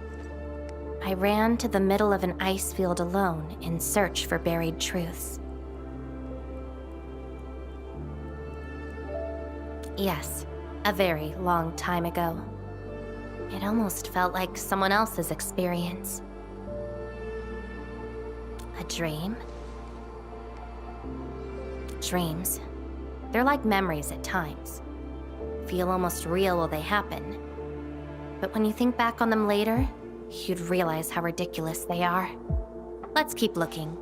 I ran to the middle of an ice field alone in search for buried truths. Yes, a very long time ago. It almost felt like someone else's experience. A dream? Dreams. They're like memories at times. Feel almost real while they happen. But when you think back on them later, you'd realize how ridiculous they are. Let's keep looking.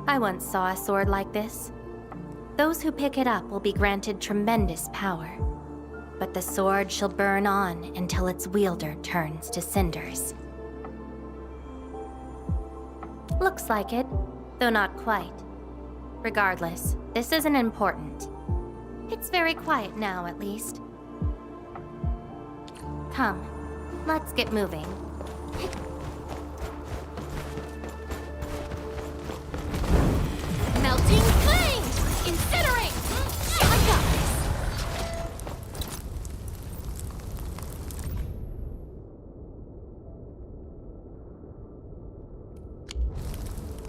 I once saw a sword like this. Those who pick it up will be granted tremendous power, but the sword shall burn on until its wielder turns to cinders. Looks like it, though not quite. Regardless, this isn't important. It's very quiet now, at least. Come, let's get moving. Melting flame! Incinerate! I got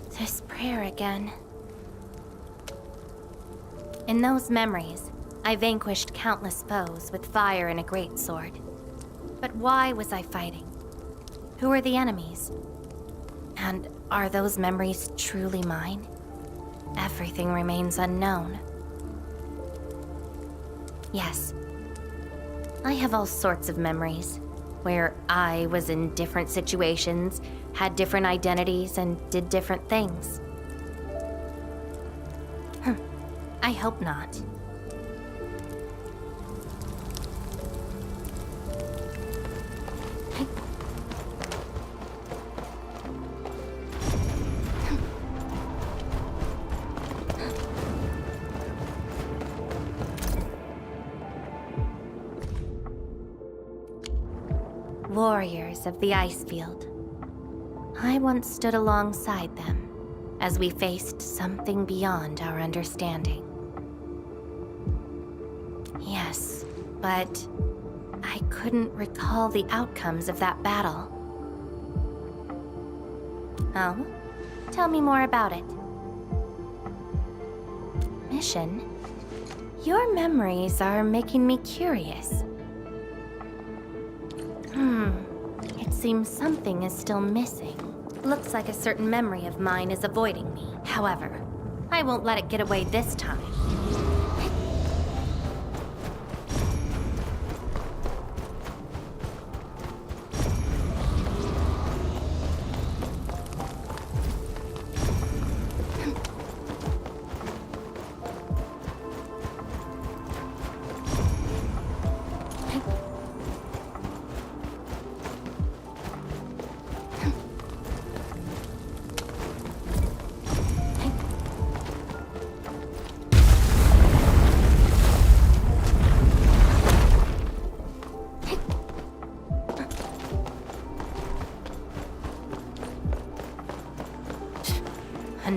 this. This prayer again. In those memories, I vanquished countless foes with fire and a greatsword. But why was I fighting? Who are the enemies? And are those memories truly mine? Everything remains unknown. Yes, I have all sorts of memories, where I was in different situations, had different identities, and did different things. I hope not. Warriors of the ice field. I once stood alongside them as we faced something beyond our understanding. Yes, but I couldn't recall the outcomes of that battle. Oh? Tell me more about it. Mission? Your memories are making me curious. It seems something is still missing. Looks like a certain memory of mine is avoiding me. However, I won't let it get away this time.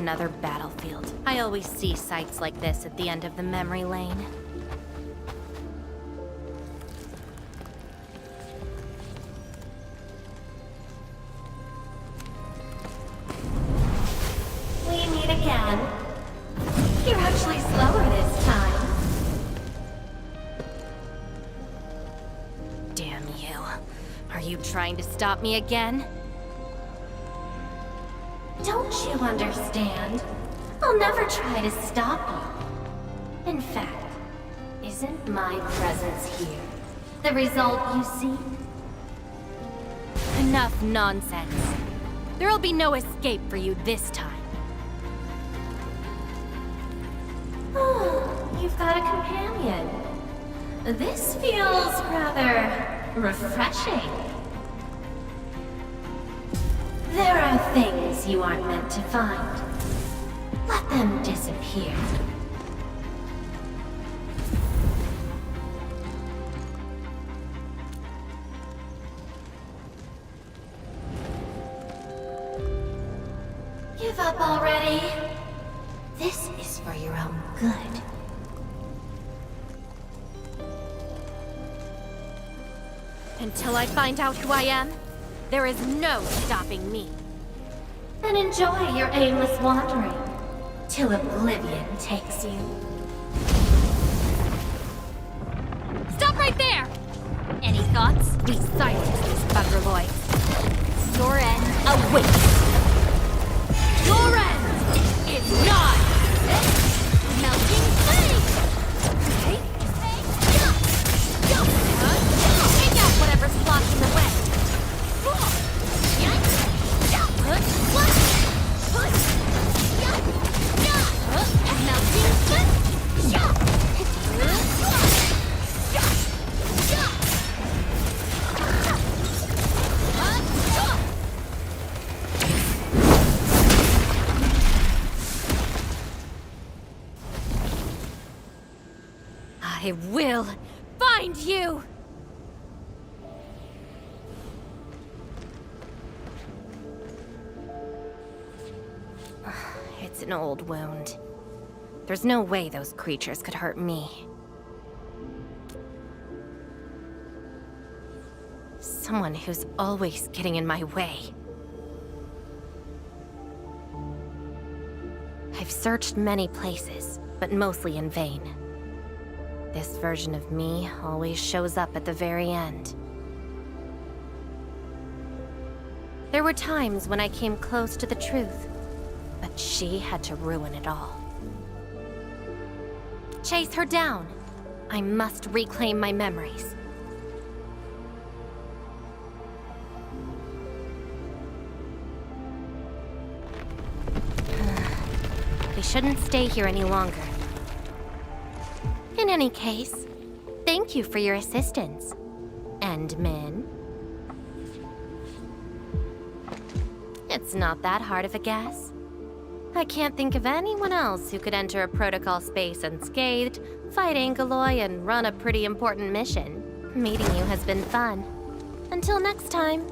Another battlefield. I always see sights like this at the end of the memory lane. We meet again. You're actually slower this time. Damn you. Are you trying to stop me again? Don't you understand? I'll never try to stop you. In fact, isn't my presence here the result you seek? Enough nonsense. There'll be no escape for you this time. Oh, you've got a companion. This feels rather refreshing. There are things you aren't meant to find. Let them disappear. Give up already. This is for your own good. Until I find out who I am, there is no stopping me. Then enjoy your aimless wandering, till oblivion takes you. Stop right there! Any thoughts? We silence this bugger boy. Your end awaits. Your end is not melting flame! Take out whatever's blocking the way. I will find you! It's an old wound. There's no way those creatures could hurt me. Someone who's always getting in my way. I've searched many places, but mostly in vain. This version of me always shows up at the very end. There were times when I came close to the truth, but she had to ruin it all. Chase her down. I must reclaim my memories. We shouldn't stay here any longer. In any case, thank you for your assistance, Endman. It's not that hard of a guess. I can't think of anyone else who could enter a protocol space unscathed, fight Angeloi, and run a pretty important mission. Meeting you has been fun. Until next time.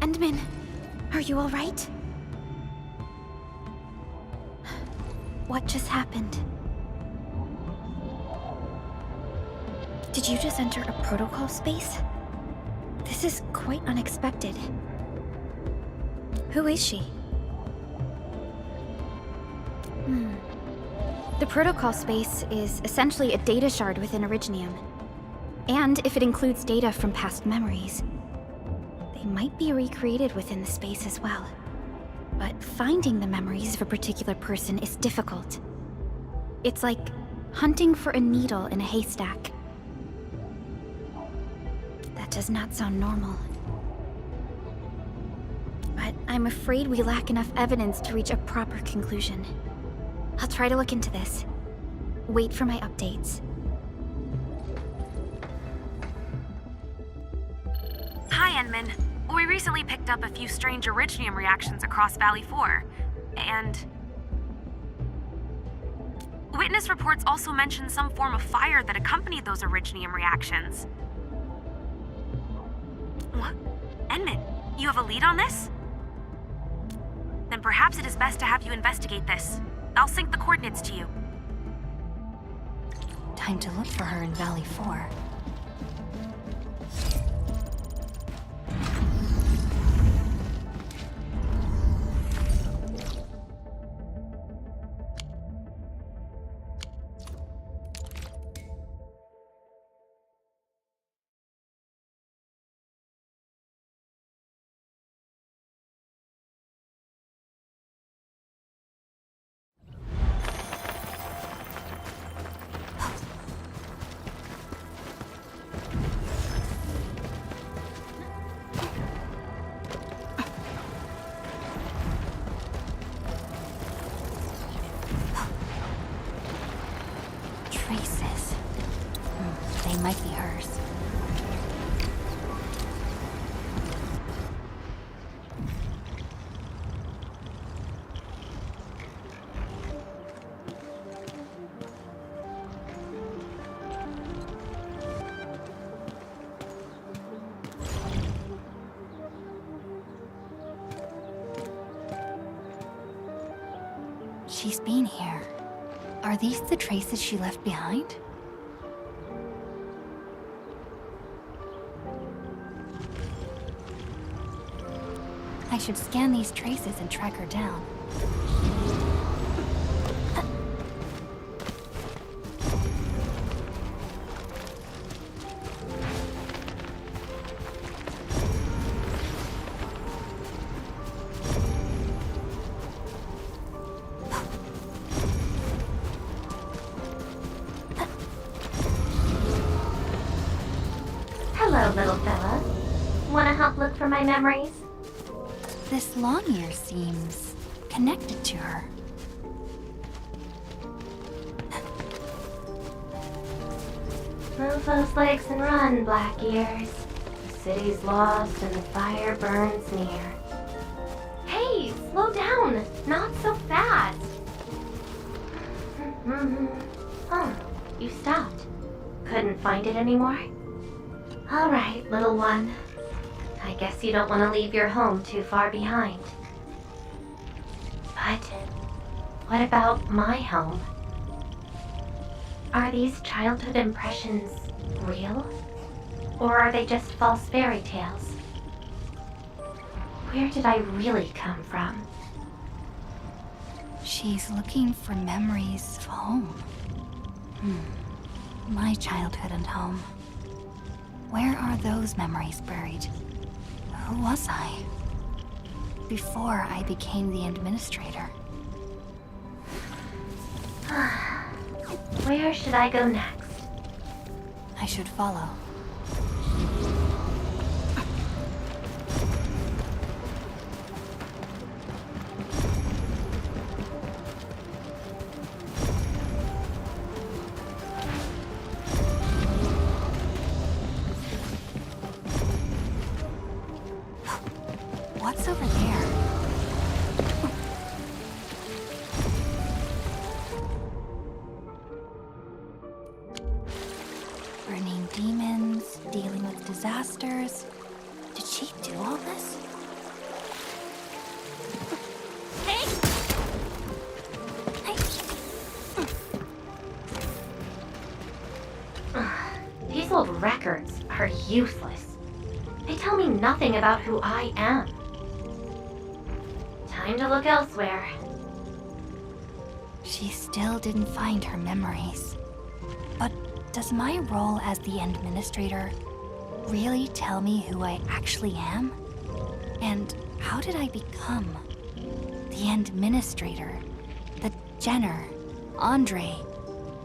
Endman, are you all right? What just happened? Did you just enter a protocol space? This is quite unexpected. Who is she? The protocol space is essentially a data shard within Originium. And if it includes data from past memories, they might be recreated within the space as well. But finding the memories of a particular person is difficult. It's like hunting for a needle in a haystack. That does not sound normal. But I'm afraid we lack enough evidence to reach a proper conclusion. I'll try to look into this. Wait for my updates. Hi, Enman. We recently picked up a few strange originium reactions across Valley 4, and... Witness reports also mention some form of fire that accompanied those originium reactions. What? Enman, you have a lead on this? Then perhaps it is best to have you investigate this. I'll sync the coordinates to you. Time to look for her in Valley 4. Traces. They might be hers. She's been here. Are these the traces she left behind? I should scan these traces and track her down. Hello, little fella. Wanna help look for my memories? This long ear seems connected to her. Move those legs and run, Black Ears. The city's lost and the fire burns near. Hey, slow down! Not so fast! Oh, you stopped. Couldn't find it anymore? Alright, little one. I guess you don't want to leave your home too far behind. But what about my home? Are these childhood impressions real? Or are they just false fairy tales? Where did I really come from? She's looking for memories of home. My childhood and home. Where are those memories buried? Who was I? Before I became the administrator. Where should I go next? I should follow. What's over there? Burning demons, dealing with disasters. Did she do all this? Hey! These old records are useless. They tell me nothing about who I am. Time to look elsewhere. She still didn't find her memories. But does my role as the administrator really tell me who I actually am? And how did I become the administrator that Jenner, Andre,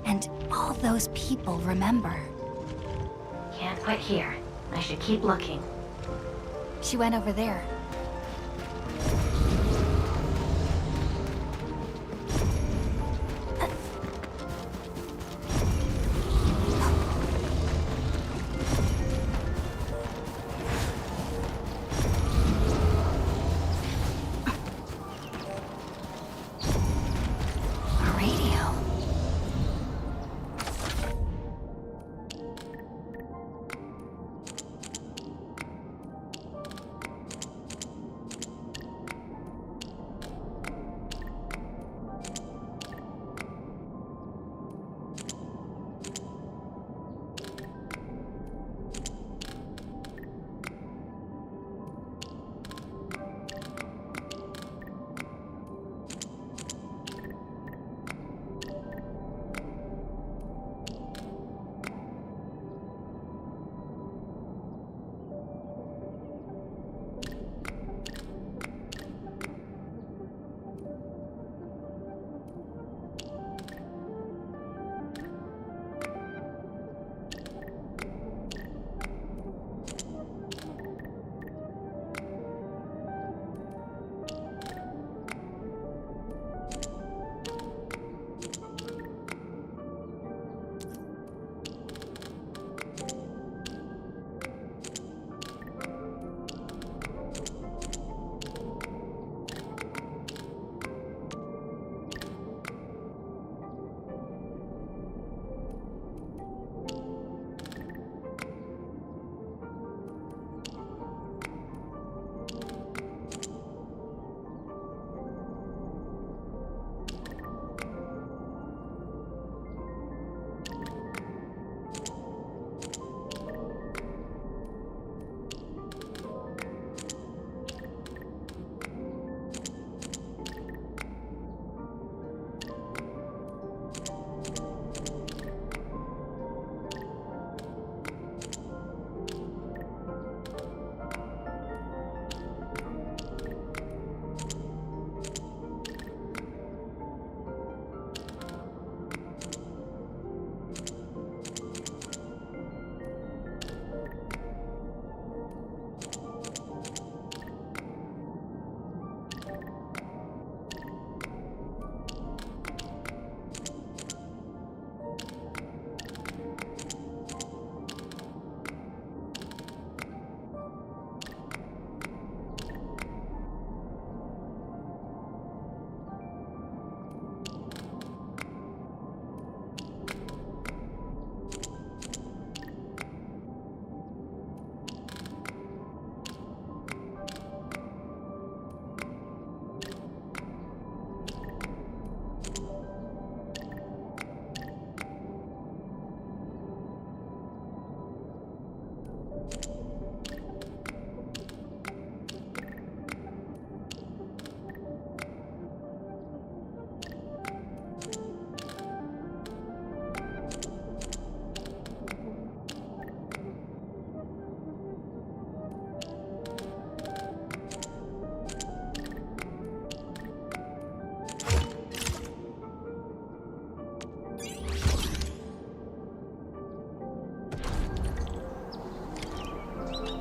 and all those people remember? Can't quit here. I should keep looking. She went over there.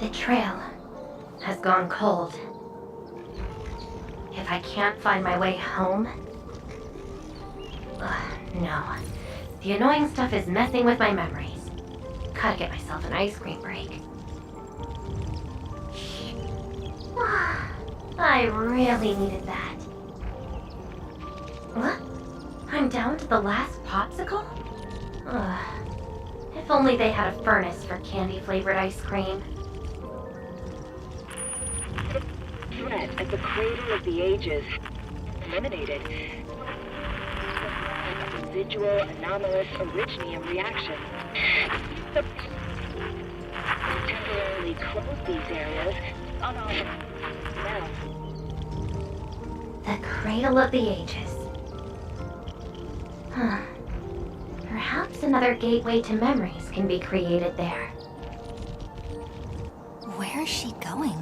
The trail has gone cold. If I can't find my way home... no. The annoying stuff is messing with my memories. Gotta get myself an ice cream break. I really needed that. What? I'm down to the last popsicle? If only they had a furnace for candy-flavored ice cream. Threat at the cradle of the ages. Eliminated. Residual anomalous originium reaction. Temporarily close these areas. Now. The cradle of the ages. Huh. Perhaps another gateway to memories can be created there. Where's she going?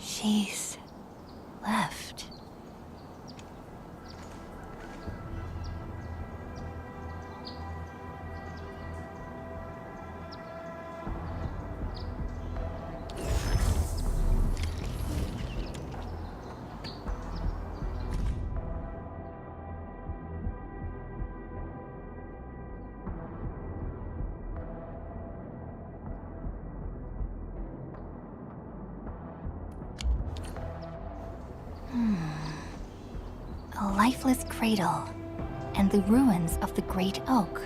She's left. A lifeless cradle, and the ruins of the Great Oak.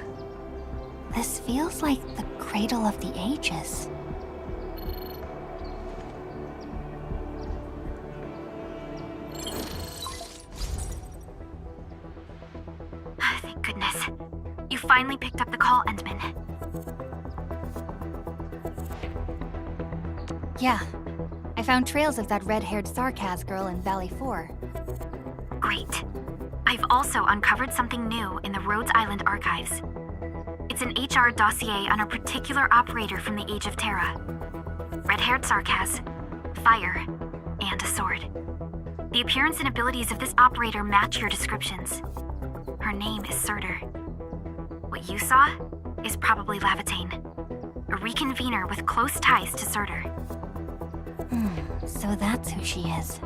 This feels like the cradle of the ages. Thank goodness. You finally picked up the call, Endman. Yeah, I found trails of that red-haired Sarkaz girl in Valley 4. Great. I've also uncovered something new in the Rhodes Island archives. It's an HR dossier on a particular operator from the Age of Terra. Red-haired Sarkaz, fire, and a sword. The appearance and abilities of this operator match your descriptions. Her name is Surtur. What you saw is probably Lavatane, a reconvener with close ties to Surtur. So that's who she is.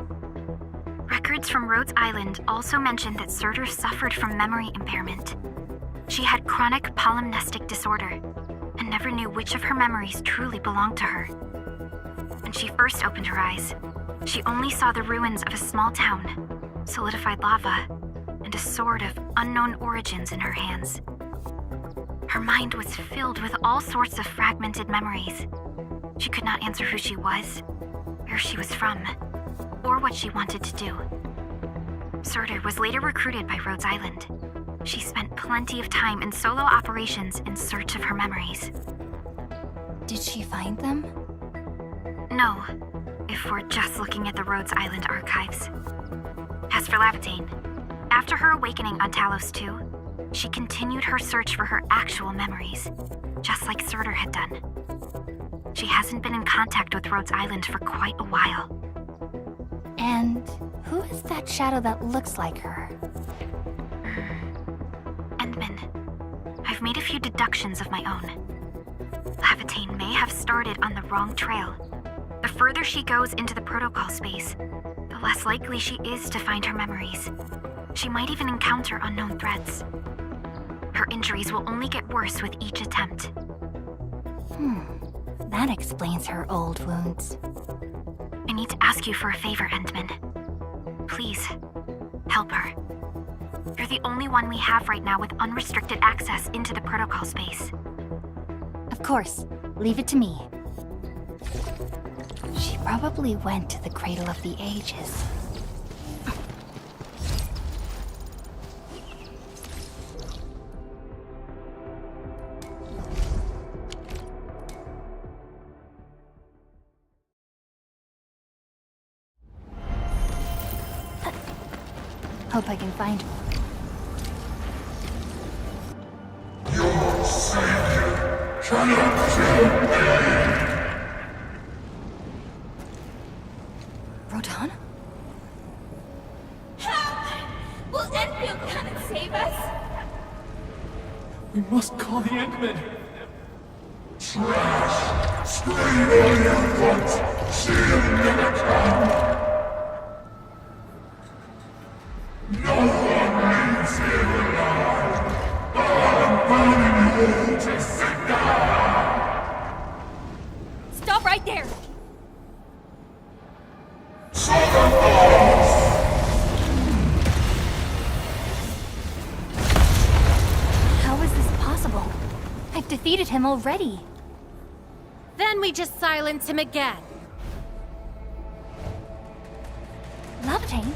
Records from Rhodes Island also mention that Surtur suffered from memory impairment. She had chronic polymnestic disorder, and never knew which of her memories truly belonged to her. When she first opened her eyes, she only saw the ruins of a small town, solidified lava, and a sword of unknown origins in her hands. Her mind was filled with all sorts of fragmented memories. She could not answer who she was, where she was from, or what she wanted to do. Surtur was later recruited by Rhodes Island. She spent plenty of time in solo operations in search of her memories. Did she find them? No, if we're just looking at the Rhodes Island archives. As for Lavatane, after her awakening on Talos 2, she continued her search for her actual memories, just like Surtur had done. She hasn't been in contact with Rhodes Island for quite a while. And who is that shadow that looks like her? Endman, I've made a few deductions of my own. Lavatane may have started on the wrong trail. The further she goes into the protocol space, the less likely she is to find her memories. She might even encounter unknown threats. Her injuries will only get worse with each attempt. That explains her old wounds. I need to ask you for a favor, Endman. Please, help her. You're the only one we have right now with unrestricted access into the protocol space. Of course. Leave it to me. She probably went to the Cradle of the Ages. Hope I can find her. Your savior cannot kill me! Rodan? Help! Will Enfield come and save us? We must call the Eggman. Trash! Scream all you want! She'll never come! No one leaves here alive! I'm burning you to cinder! Stop right there! Sata falls! How is this possible? I've defeated him already. Then we just silence him again. Levitate?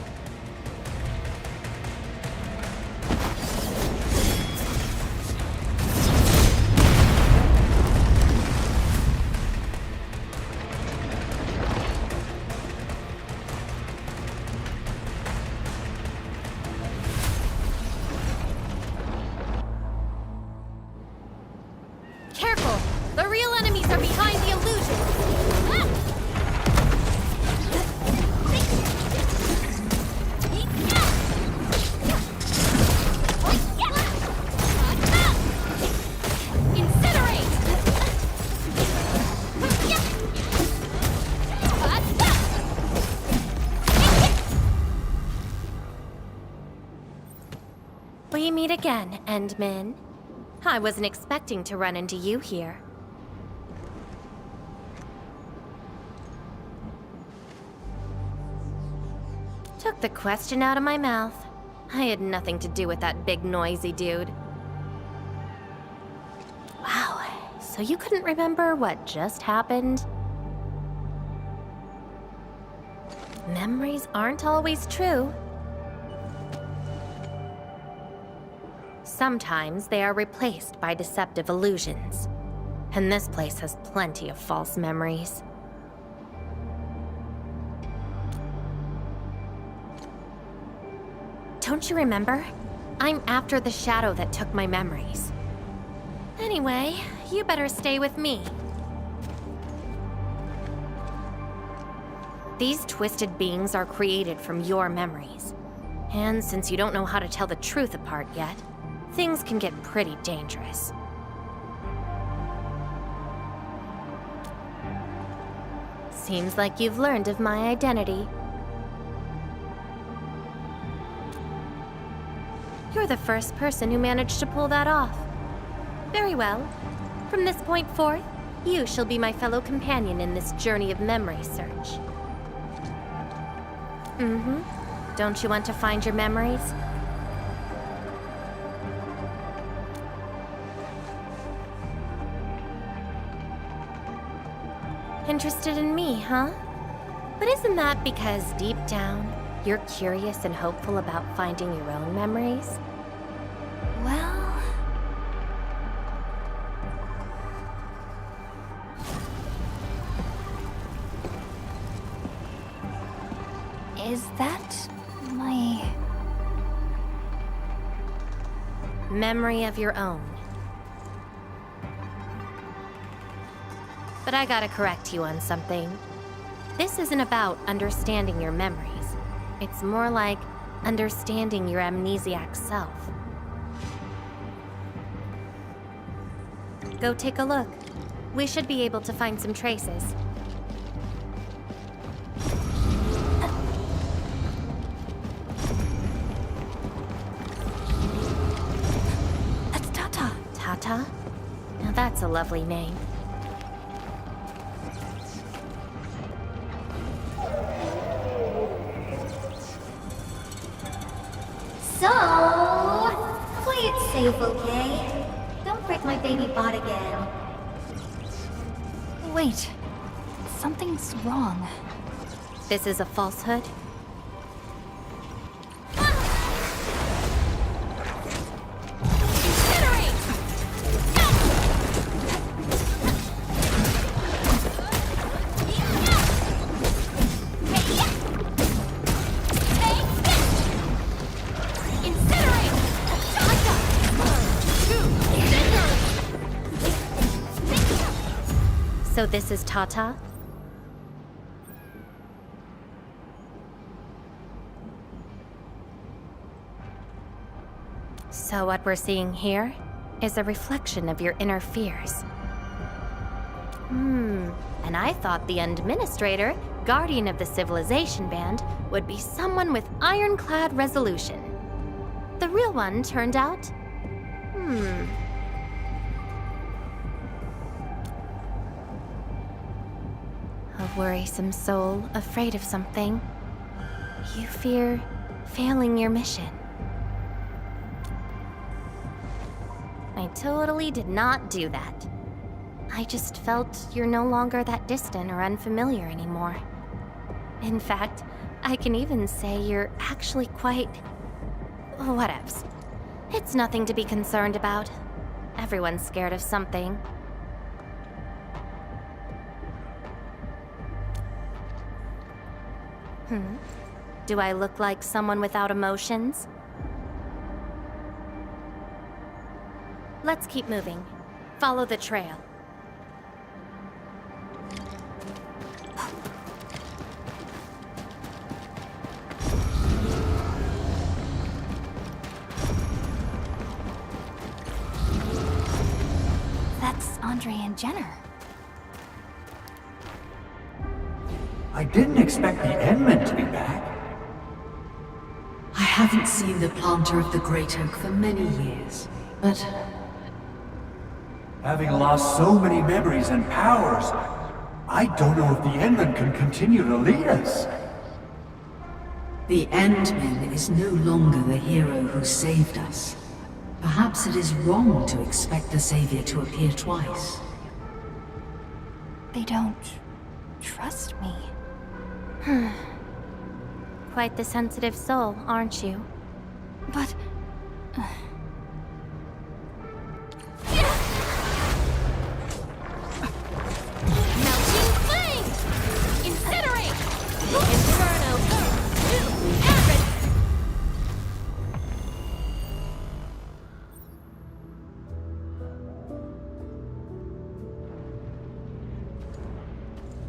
Careful! The real enemies are behind the illusion! Ah! We meet again, Endmin. I wasn't expecting to run into you here. Took the question out of my mouth. I had nothing to do with that big noisy dude. Wow, so you couldn't remember what just happened? Memories aren't always true. Sometimes they are replaced by deceptive illusions. And this place has plenty of false memories. Don't you remember? I'm after the shadow that took my memories. Anyway, you better stay with me. These twisted beings are created from your memories. And since you don't know how to tell the truth apart yet, things can get pretty dangerous. Seems like you've learned of my identity. You're the first person who managed to pull that off. Very well. From this point forth, you shall be my fellow companion in this journey of memory search. Don't you want to find your memories? Interested in me, huh? But isn't that because deep down, you're curious and hopeful about finding your own memories? Well... Is that my... memory of your own? But I gotta correct you on something. This isn't about understanding your memories. It's more like understanding your amnesiac self. Go take a look. We should be able to find some traces. That's Tata. Tata? Now that's a lovely name. So, play it safe, okay? Don't break my baby bot again. Wait. Something's wrong. This is a falsehood? So this is Tata? So what we're seeing here is a reflection of your inner fears. And I thought the administrator, guardian of the civilization band, would be someone with ironclad resolution. The real one turned out... A worrisome soul, afraid of something. You fear failing your mission. I totally did not do that. I just felt you're no longer that distant or unfamiliar anymore. In fact, I can even say you're actually quite... whatevs. It's nothing to be concerned about. Everyone's scared of something. Do I look like someone without emotions? Let's keep moving. Follow the trail. That's Andre and Jenner. I didn't expect the Endmen to be back. I haven't seen the planter of the Great Oak for many years, but... Having lost so many memories and powers, I don't know if the Endmen can continue to lead us. The Endman is no longer the hero who saved us. Perhaps it is wrong to expect the Savior to appear twice. They don't trust me. Quite the sensitive soul, aren't you? But... Melting flame! Incinerate! Inferno! Arid!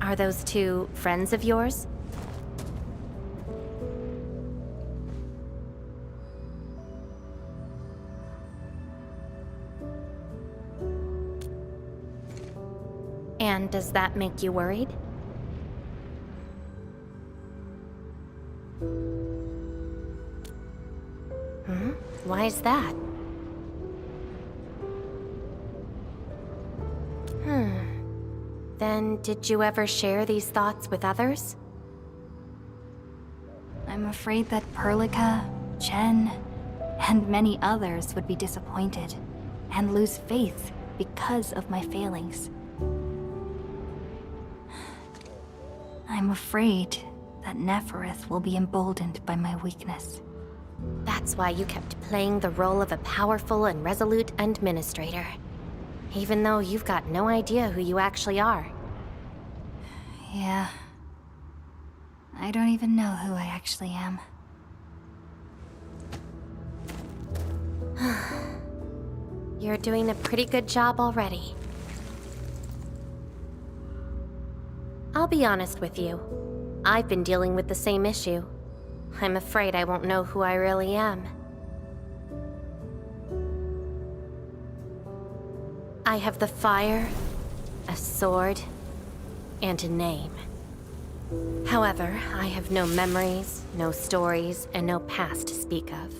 Are those two friends of yours? And does that make you worried? Why is that? Then did you ever share these thoughts with others? I'm afraid that Perlica, Chen, and many others would be disappointed and lose faith because of my failings. I'm afraid that Nefereth will be emboldened by my weakness. That's why you kept playing the role of a powerful and resolute administrator. Even though you've got no idea who you actually are. Yeah. I don't even know who I actually am. You're doing a pretty good job already. I'll be honest with you. I've been dealing with the same issue. I'm afraid I won't know who I really am. I have the fire, a sword, and a name. However, I have no memories, no stories, and no past to speak of.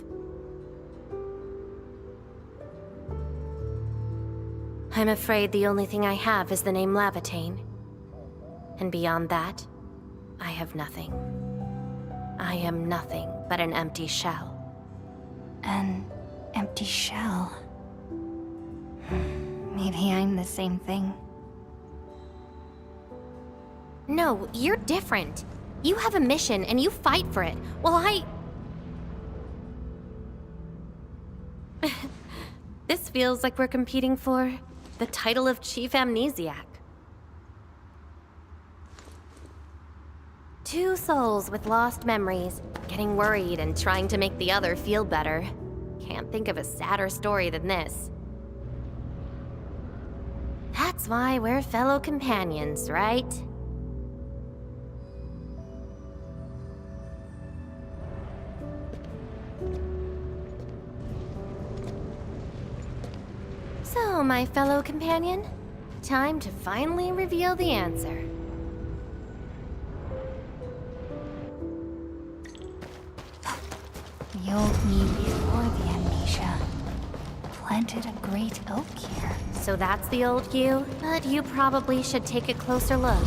I'm afraid the only thing I have is the name Lavatane. And beyond that, I have nothing. I am nothing but an empty shell. An empty shell? Maybe I'm the same thing. No, you're different. You have a mission and you fight for it, while This feels like we're competing for the title of Chief Amnesiac. Two souls with lost memories, getting worried and trying to make the other feel better. Can't think of a sadder story than this. That's why we're fellow companions, right? So, my fellow companion, time to finally reveal the answer. The old me before the amnesia planted a great oak here. So that's the old you? But you probably should take a closer look.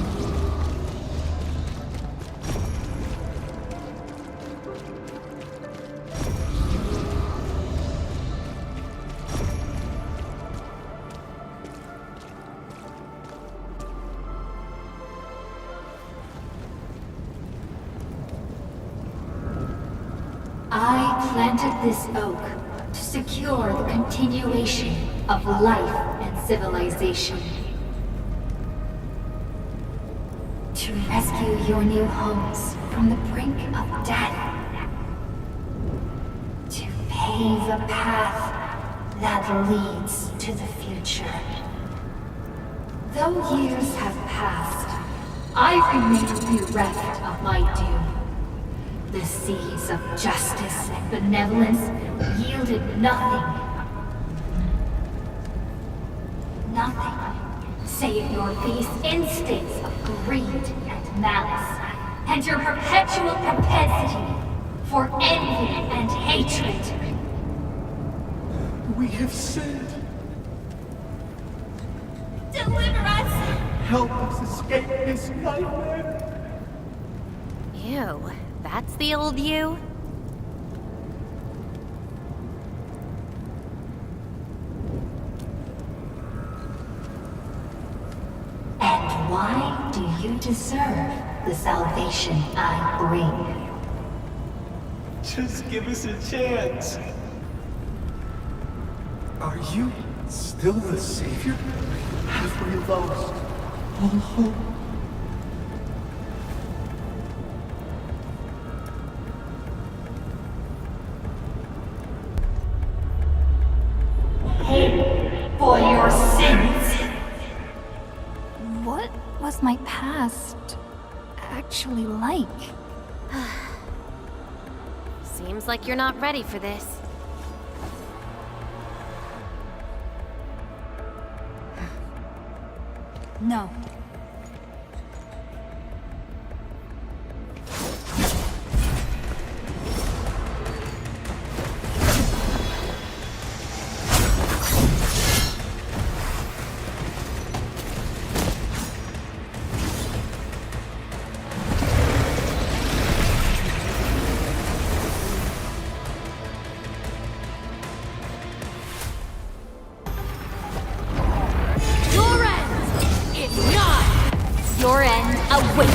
I planted this oak to secure the continuation of life and civilization. To rescue your new homes from the brink of death. To pave a path that leads to the future. Though years have passed, I remain bereft of my doom. The seas of justice and benevolence yielded nothing. Nothing, save your base instincts of greed and malice, and your perpetual propensity for envy and hatred. We have sinned. Deliver us! Help us escape this nightmare. Ew, that's the old you? And why do you deserve the salvation I bring? Just give us a chance. Are you still the savior? Have we lost all hope? Pay for your sins! What was my past actually like? Seems like you're not ready for this. No. Your end awaits.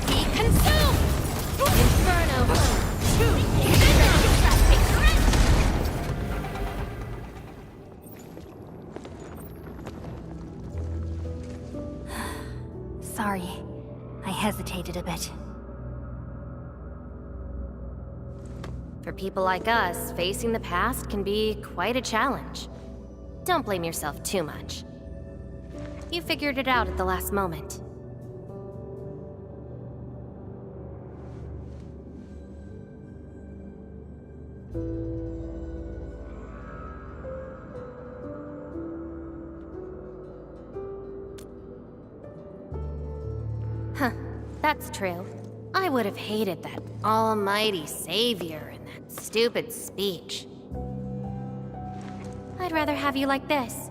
Be consumed! Inferno! Sorry, I hesitated a bit. For people like us, facing the past can be quite a challenge. Don't blame yourself too much. You figured it out at the last moment. Huh, that's true. I would have hated that almighty savior and that stupid speech. I'd rather have you like this.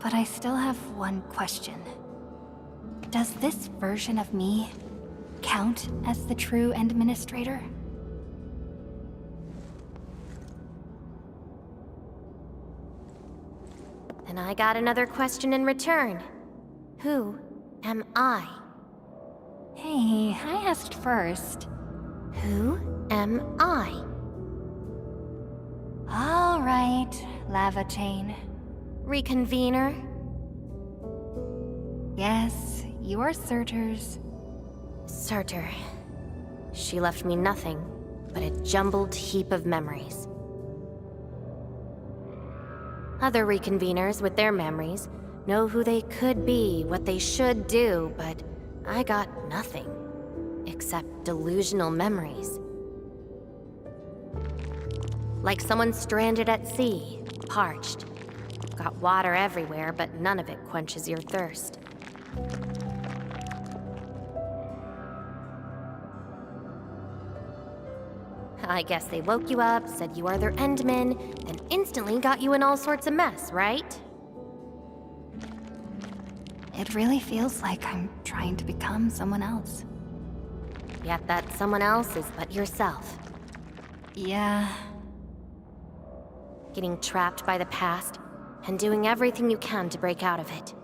But I still have one question. Does this version of me count as the true administrator? And I got another question in return. Who am I? Hey, I asked first. Who am I? All right, Lava Chain. Reconvener? Yes, you're Surtur's. Surtur. She left me nothing but a jumbled heap of memories. Other reconveners with their memories know who they could be, what they should do, but I got nothing except delusional memories. Like someone stranded at sea, parched. Got water everywhere, but none of it quenches your thirst. I guess they woke you up, said you are their endman, and instantly got you in all sorts of mess, right? It really feels like I'm trying to become someone else. Yet that someone else is but yourself. Yeah. Getting trapped by the past, and doing everything you can to break out of it.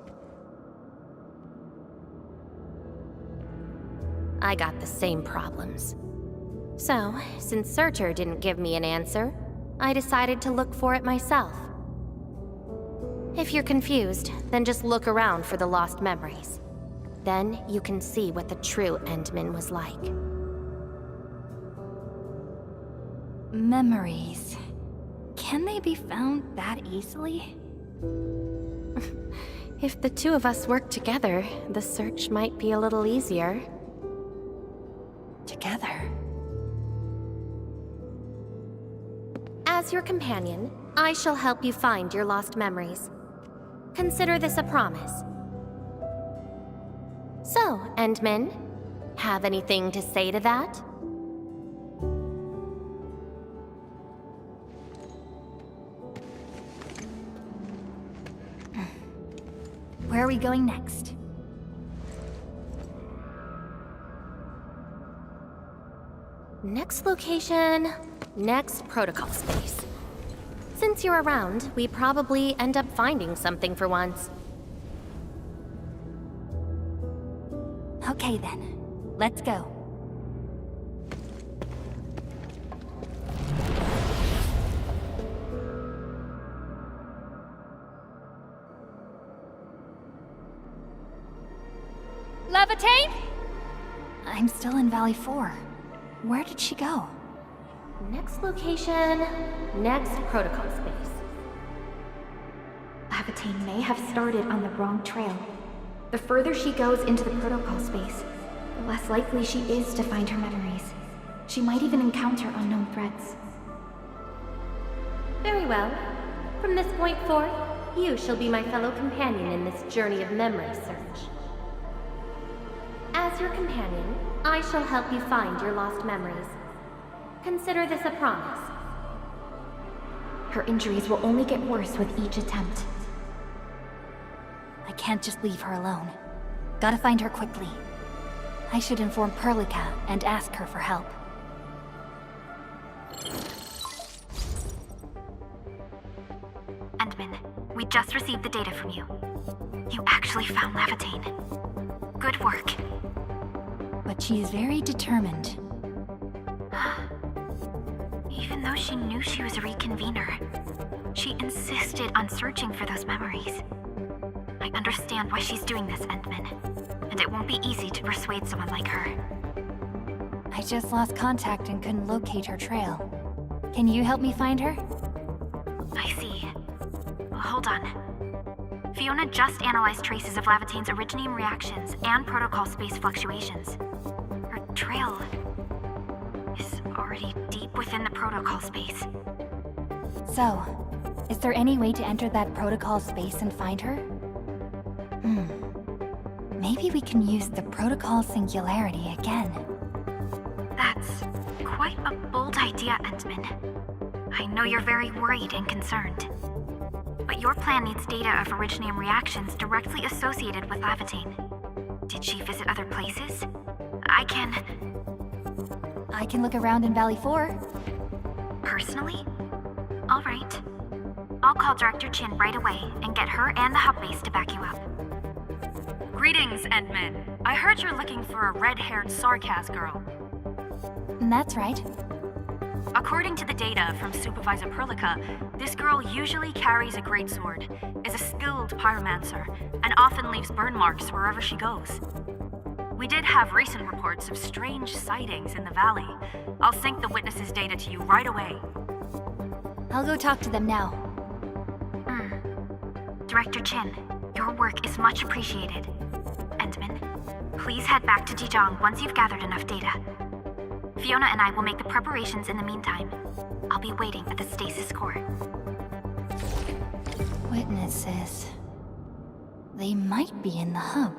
I got the same problems. So, since Surtur didn't give me an answer, I decided to look for it myself. If you're confused, then just look around for the lost memories. Then you can see what the true Endman was like. Memories. Can they be found that easily? If the two of us work together, the search might be a little easier. Together? As your companion, I shall help you find your lost memories. Consider this a promise. So, Endman, have anything to say to that? Where are we going next? Next location, next protocol space. Since you're around, we probably end up finding something for once. Okay then, let's go. Levitate? I'm still in Valley 4. Where did she go? Next location, next protocol space. Levitate may have started on the wrong trail. The further she goes into the protocol space, the less likely she is to find her memories. She might even encounter unknown threats. Very well. From this point forth, you shall be my fellow companion in this journey of memory search. As your companion, I shall help you find your lost memories. Consider this a promise. Her injuries will only get worse with each attempt. I can't just leave her alone. Gotta find her quickly. I should inform Perlica and ask her for help. Endman, we just received the data from you. You actually found Levitate. Good work. But she is very determined. Even though she knew she was a reconvener, she insisted on searching for those memories. I understand why she's doing this, Endman, and it won't be easy to persuade someone like her. I just lost contact and couldn't locate her trail. Can you help me find her? I see. Hold on. Fiona just analyzed traces of Lavitane's originium reactions and protocol space fluctuations. Her trail is already deep within the protocol space. So, is there any way to enter that protocol space and find her? Maybe we can use the protocol singularity again. That's quite a bold idea, Endman. I know you're very worried and concerned. But your plan needs data of originium reactions directly associated with Lavatine. Did she visit other places? I can look around in Valley 4. Personally? Alright. I'll call Director Chin right away and get her and the hub base to back you up. Greetings, Endman. I heard you're looking for a red-haired Sarkaz girl. That's right. According to the data from Supervisor Perlica, this girl usually carries a greatsword, is a skilled pyromancer, and often leaves burn marks wherever she goes. We did have recent reports of strange sightings in the valley. I'll sync the witnesses' data to you right away. I'll go talk to them now. Director Chin, your work is much appreciated. Endman, please head back to Jijong once you've gathered enough data. Fiona and I will make the preparations in the meantime. I'll be waiting at the stasis core. Witnesses. They might be in the hub.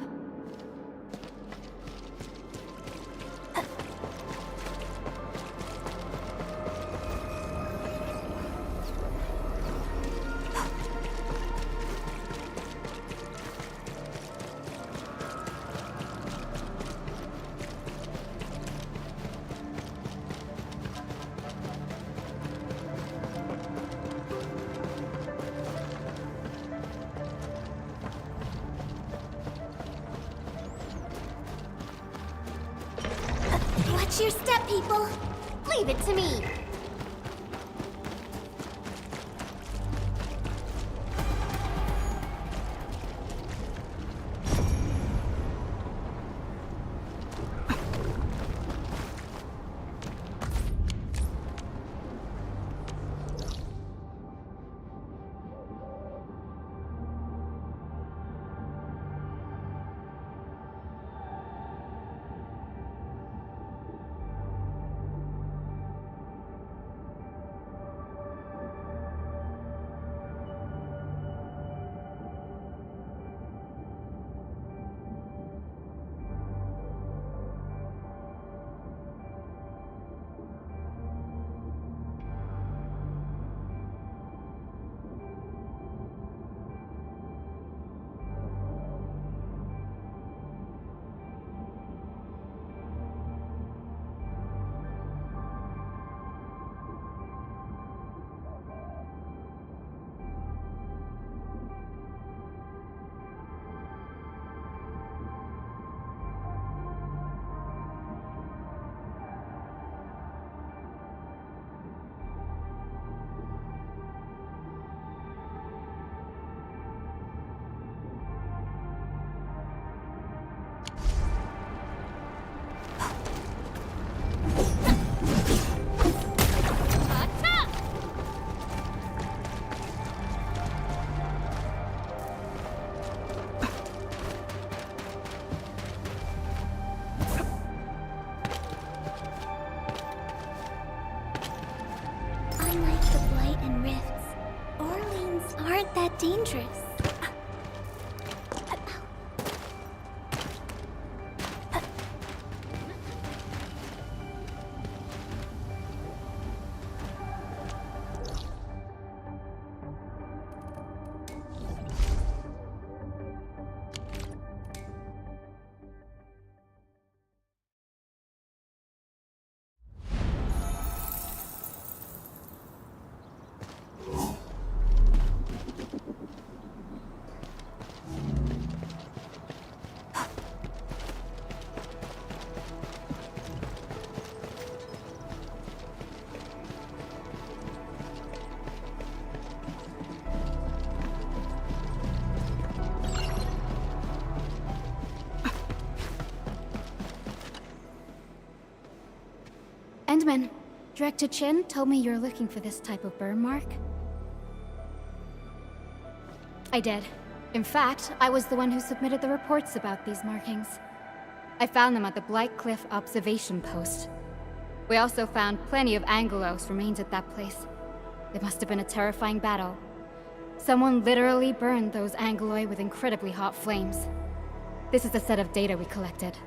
Watch your step, people! Leave it to me! Dangerous. Endman, Director Chin told me you're looking for this type of burn mark. I did. In fact, I was the one who submitted the reports about these markings. I found them at the Blight Cliff observation post. We also found plenty of Angelos remains at that place. It must have been a terrifying battle. Someone literally burned those Angeloi with incredibly hot flames. This is a set of data we collected.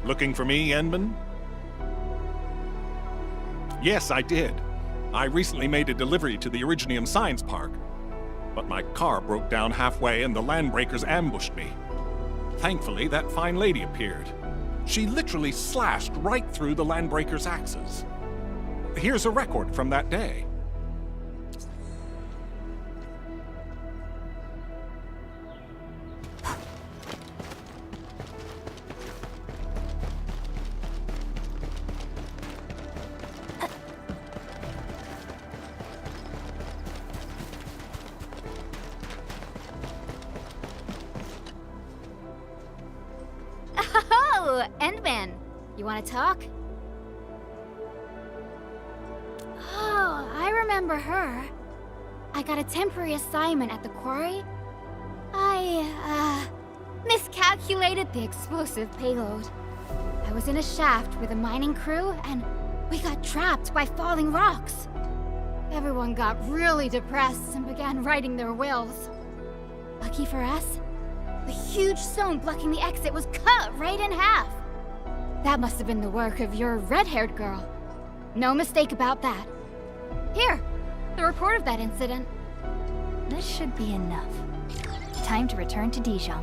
Looking for me, Endman? Yes, I did. I recently made a delivery to the Originium Science Park. But my car broke down halfway and the landbreakers ambushed me. Thankfully, that fine lady appeared. She literally slashed right through the landbreakers' axes. Here's a record from that day. Oh, Endman. You want to talk? Oh, I remember her. I got a temporary assignment at the quarry. I, miscalculated the explosive payload. I was in a shaft with a mining crew, and we got trapped by falling rocks. Everyone got really depressed and began writing their wills. Lucky for us, the huge stone blocking the exit was cut right in half. That must have been the work of your red-haired girl. No mistake about that. Here, the report of that incident. This should be enough. Time to return to Dijon.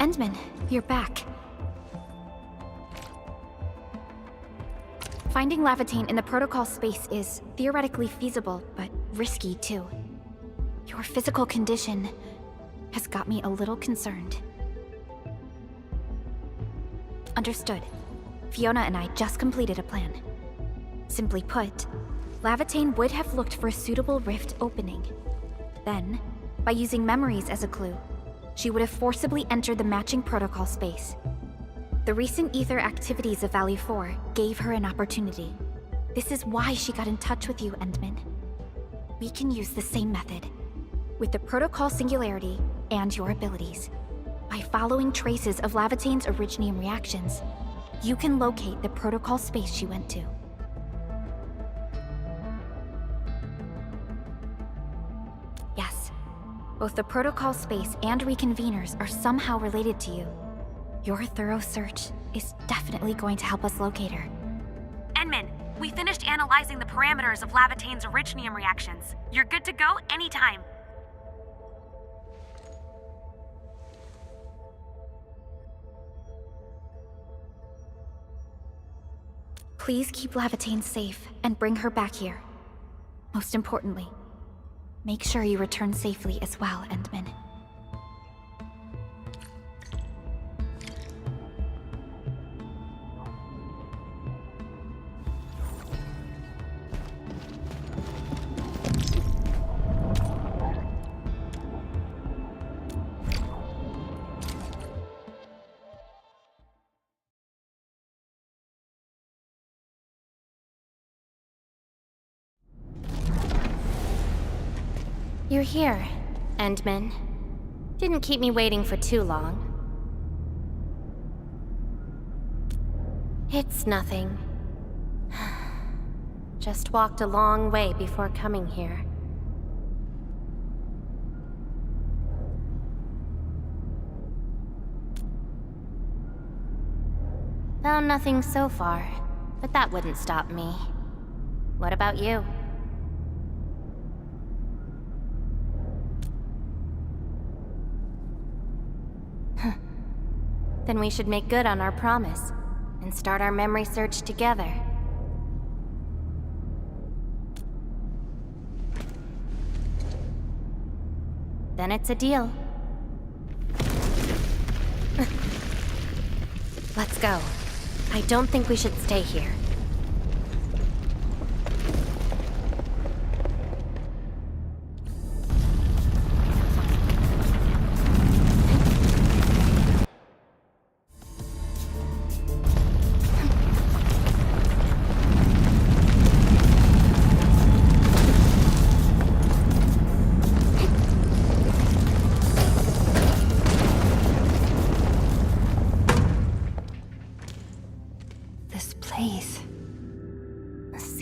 Endman, you're back. Finding Lavitane in the protocol space is theoretically feasible, but risky too. Your physical condition has got me a little concerned. Understood. Fiona and I just completed a plan. Simply put, Lavitane would have looked for a suitable rift opening. Then, by using memories as a clue, she would have forcibly entered the matching protocol space. The recent ether activities of Valley 4 gave her an opportunity. This is why she got in touch with you, Endman. We can use the same method, with the protocol singularity and your abilities. By following traces of Lavitane's originium reactions, you can locate the protocol space she went to. Yes, both the protocol space and reconveners are somehow related to you. Your thorough search is definitely going to help us locate her. Endman, we finished analyzing the parameters of Lavitane's originium reactions. You're good to go anytime. Please keep Lavitane safe and bring her back here. Most importantly, make sure you return safely as well, Endman. You're here, Endman. Didn't keep me waiting for too long. It's nothing. Just walked a long way before coming here. Found nothing so far, but that wouldn't stop me. What about you? Then we should make good on our promise and start our memory search together. Then it's a deal. Let's go. I don't think we should stay here.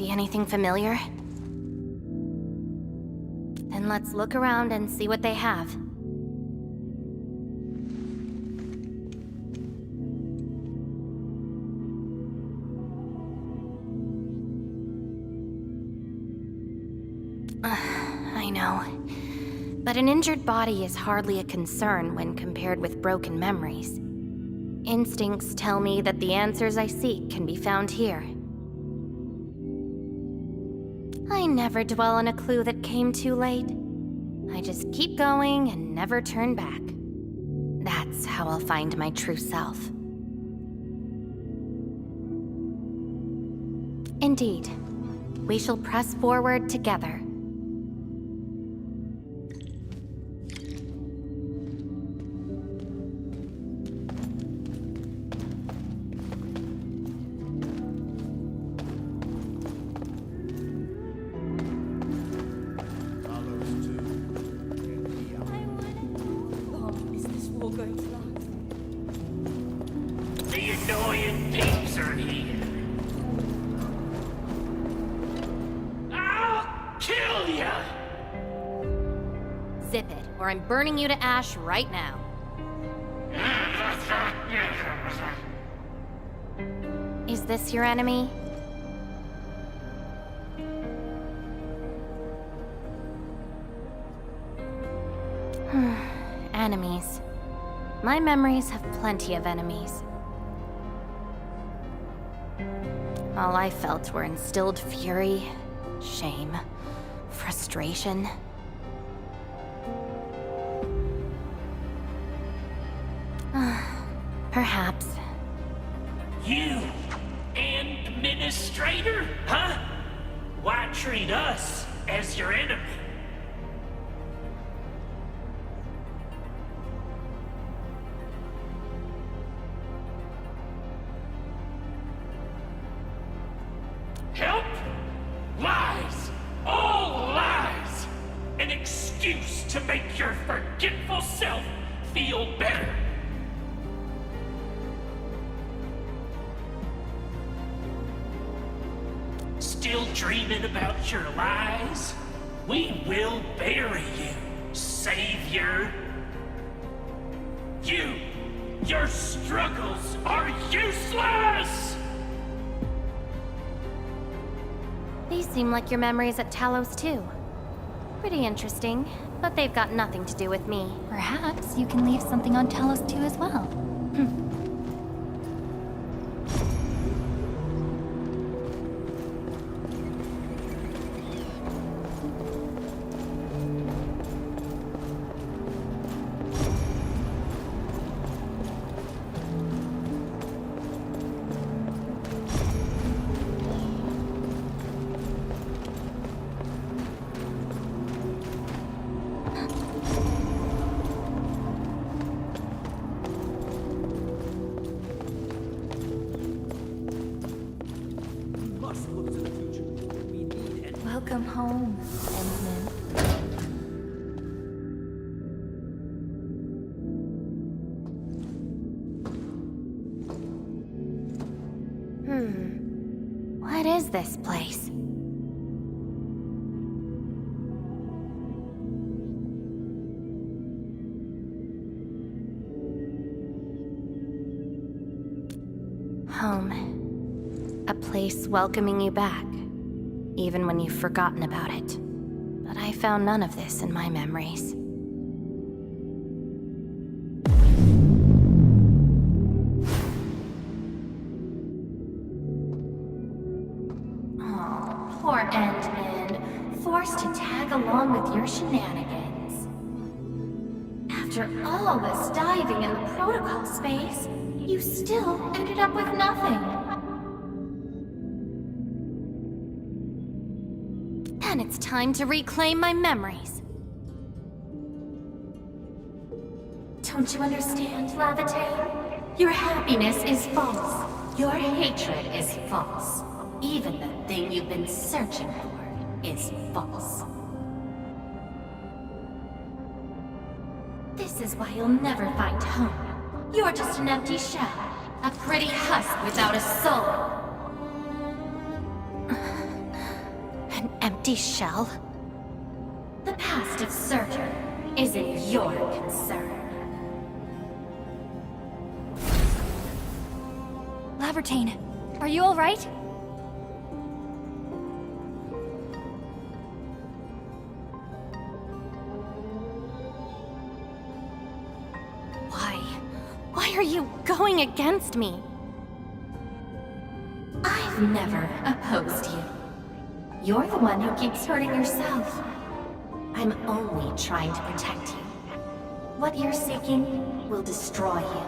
Anything familiar? Then let's look around and see what they have. I know. But an injured body is hardly a concern when compared with broken memories. Instincts tell me that the answers I seek can be found here. I never dwell on a clue that came too late. I just keep going and never turn back. That's how I'll find my true self. Indeed, we shall press forward together. Zip it, or I'm burning you to ash right now. Is this your enemy? Enemies. My memories have plenty of enemies. All I felt were instilled fury, shame, frustration. Perhaps. You, administrator, huh? Why treat us as your enemy? Help? Lies! All lies! An excuse to make your forgetful self feel better. Still dreaming about your lies? We will bury you, Savior. Your struggles are useless! These seem like your memories at Talos too. Pretty interesting, but they've got nothing to do with me. Perhaps you can leave something on Talos too as well. Welcome home, Endman. What is this place? Home. A place welcoming you back, even when you've forgotten about it. But I found none of this in my memories. your shenanigans. After all this diving in the protocol space, you still ended up with nothing. And it's time to reclaim my memories. Don't you understand, Lavate? Your happiness is false. Your hatred is false. Even the thing you've been searching for is false. This is why you'll never find home. You're just an empty shell. A pretty husk without a soul. An empty shell? The past of Surtur isn't your concern. Lavertine, are you alright? Why are you going against me? I've never opposed you. You're the one who keeps hurting yourself. I'm only trying to protect you. What you're seeking will destroy you.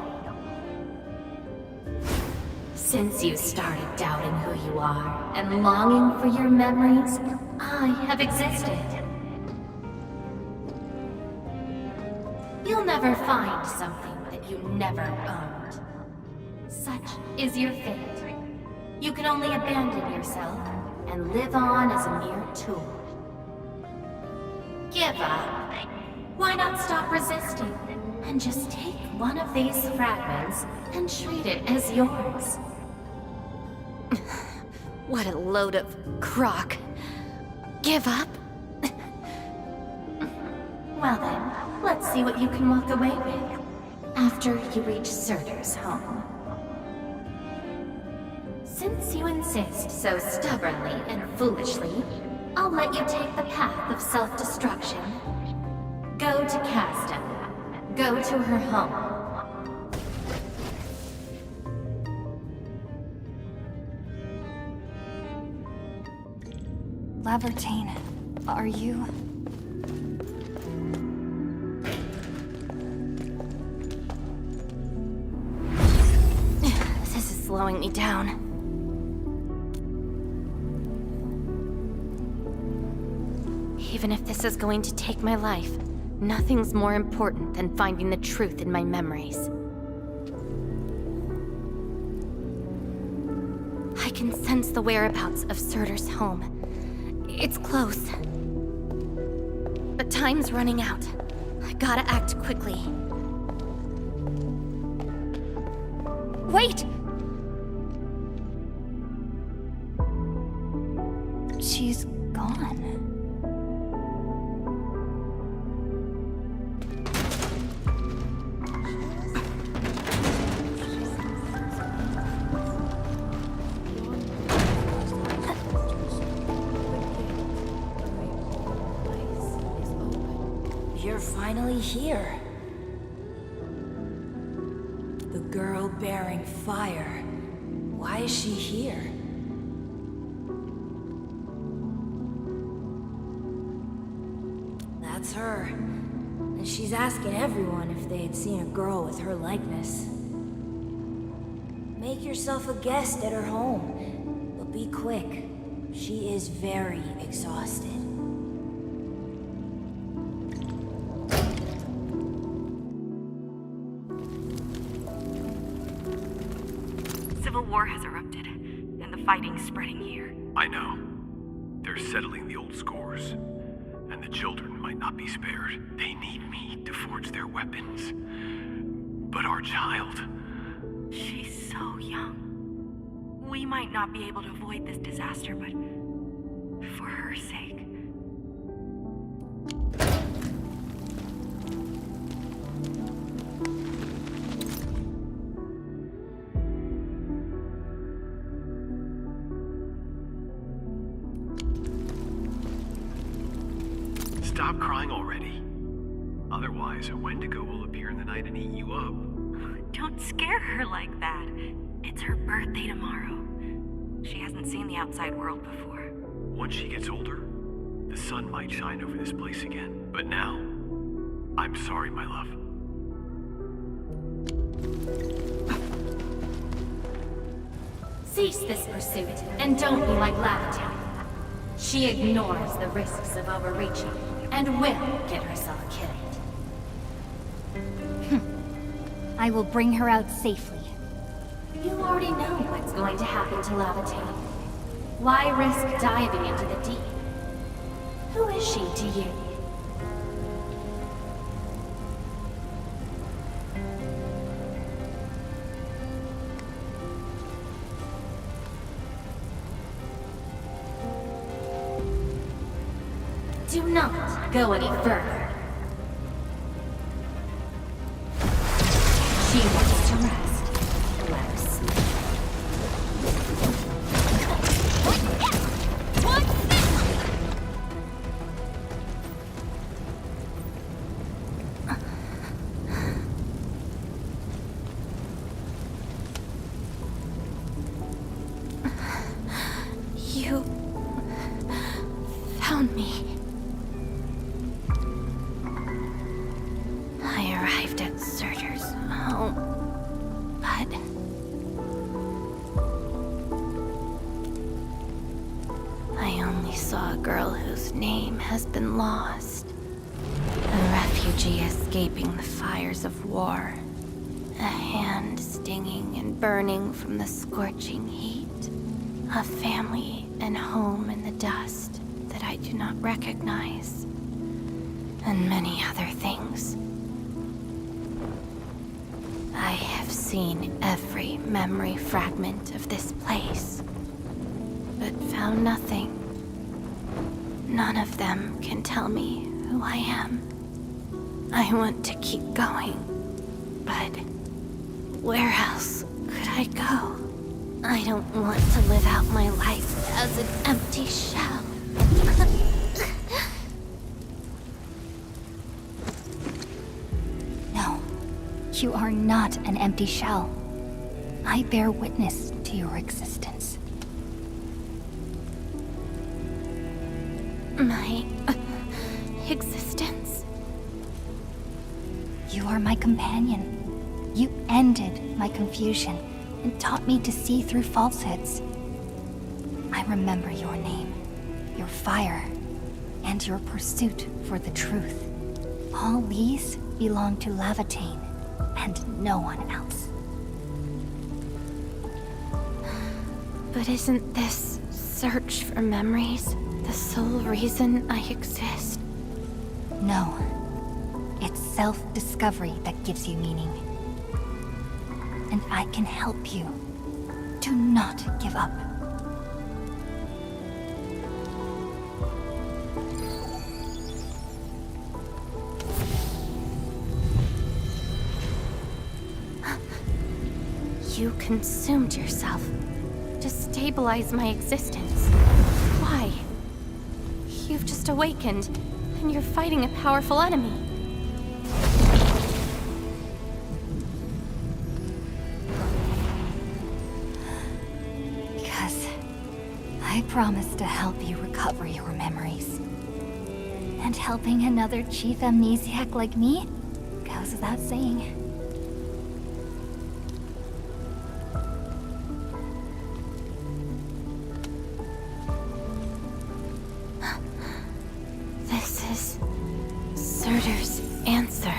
Since you started doubting who you are and longing for your memories, I have existed. You'll never find something that you never owned. Such is your fate. You can only abandon yourself and live on as a mere tool. Give up. Why not stop resisting and just take one of these fragments and treat it as yours? What a load of crock. Give up? Well then, let's see what you can walk away with after you reach Surtur's home. Since you insist so stubbornly and foolishly, I'll let you take the path of self-destruction. Go to Casta. Go to her home. Lavertine, are you... This is slowing me down. Even if this is going to take my life, nothing's more important than finding the truth in my memories. I can sense the whereabouts of Surtur's home. It's close. But time's running out. I gotta act quickly. Wait! She's gone. You're finally here. The girl bearing fire. Why is she here? That's her. And she's asking everyone if they had seen a girl with her likeness. Make yourself a guest at her home. But be quick. She is very exhausted. Civil war has erupted, and the fighting's spreading here. I know. They're settling the old scores. And the children might not be spared. They need me to forge their weapons. But our child... She's so young. We might not be able to avoid this disaster, but for her sake. Stop crying already. Otherwise, a Wendigo will appear in the night and eat you up. Don't scare her like that. It's her birthday tomorrow. She hasn't seen the outside world before. Once she gets older, the sun might shine over this place again. But now, I'm sorry, my love. Cease this pursuit, and don't be like Lavity. She ignores the risks of overreaching, and will get herself killed. I will bring her out safely. You already know what's going to happen to Lavity. Why risk diving into the deep? Who is she to you? Do not go any further. She wants to rest. Let her sleep. You found me. I arrived at Surtur's home, but I only saw a girl whose name has been lost. A refugee escaping the fires of war. A hand stinging and burning from the scorching heat. A family and home in the dust that I do not recognize. And many other things. I have seen every memory fragment of this place, but found nothing. None of them can tell me who I am. I want to keep going, but where else could I go? I don't want to live out my life as an empty shell. No, you are not an empty shell. I bear witness to your existence. My existence? You are my companion. You ended my confusion and taught me to see through falsehoods. I remember your name, your fire, and your pursuit for the truth. All these belong to Lavitane, and no one else. But isn't this search for memories the sole reason I exist? No. It's self-discovery that gives you meaning. And I can help you. Do not give up. You consumed yourself to stabilize my existence. Why? You've just awakened, and you're fighting a powerful enemy. Because I promised to help you recover your memories. And helping another chief amnesiac like me goes without saying. This is Surtur's answer.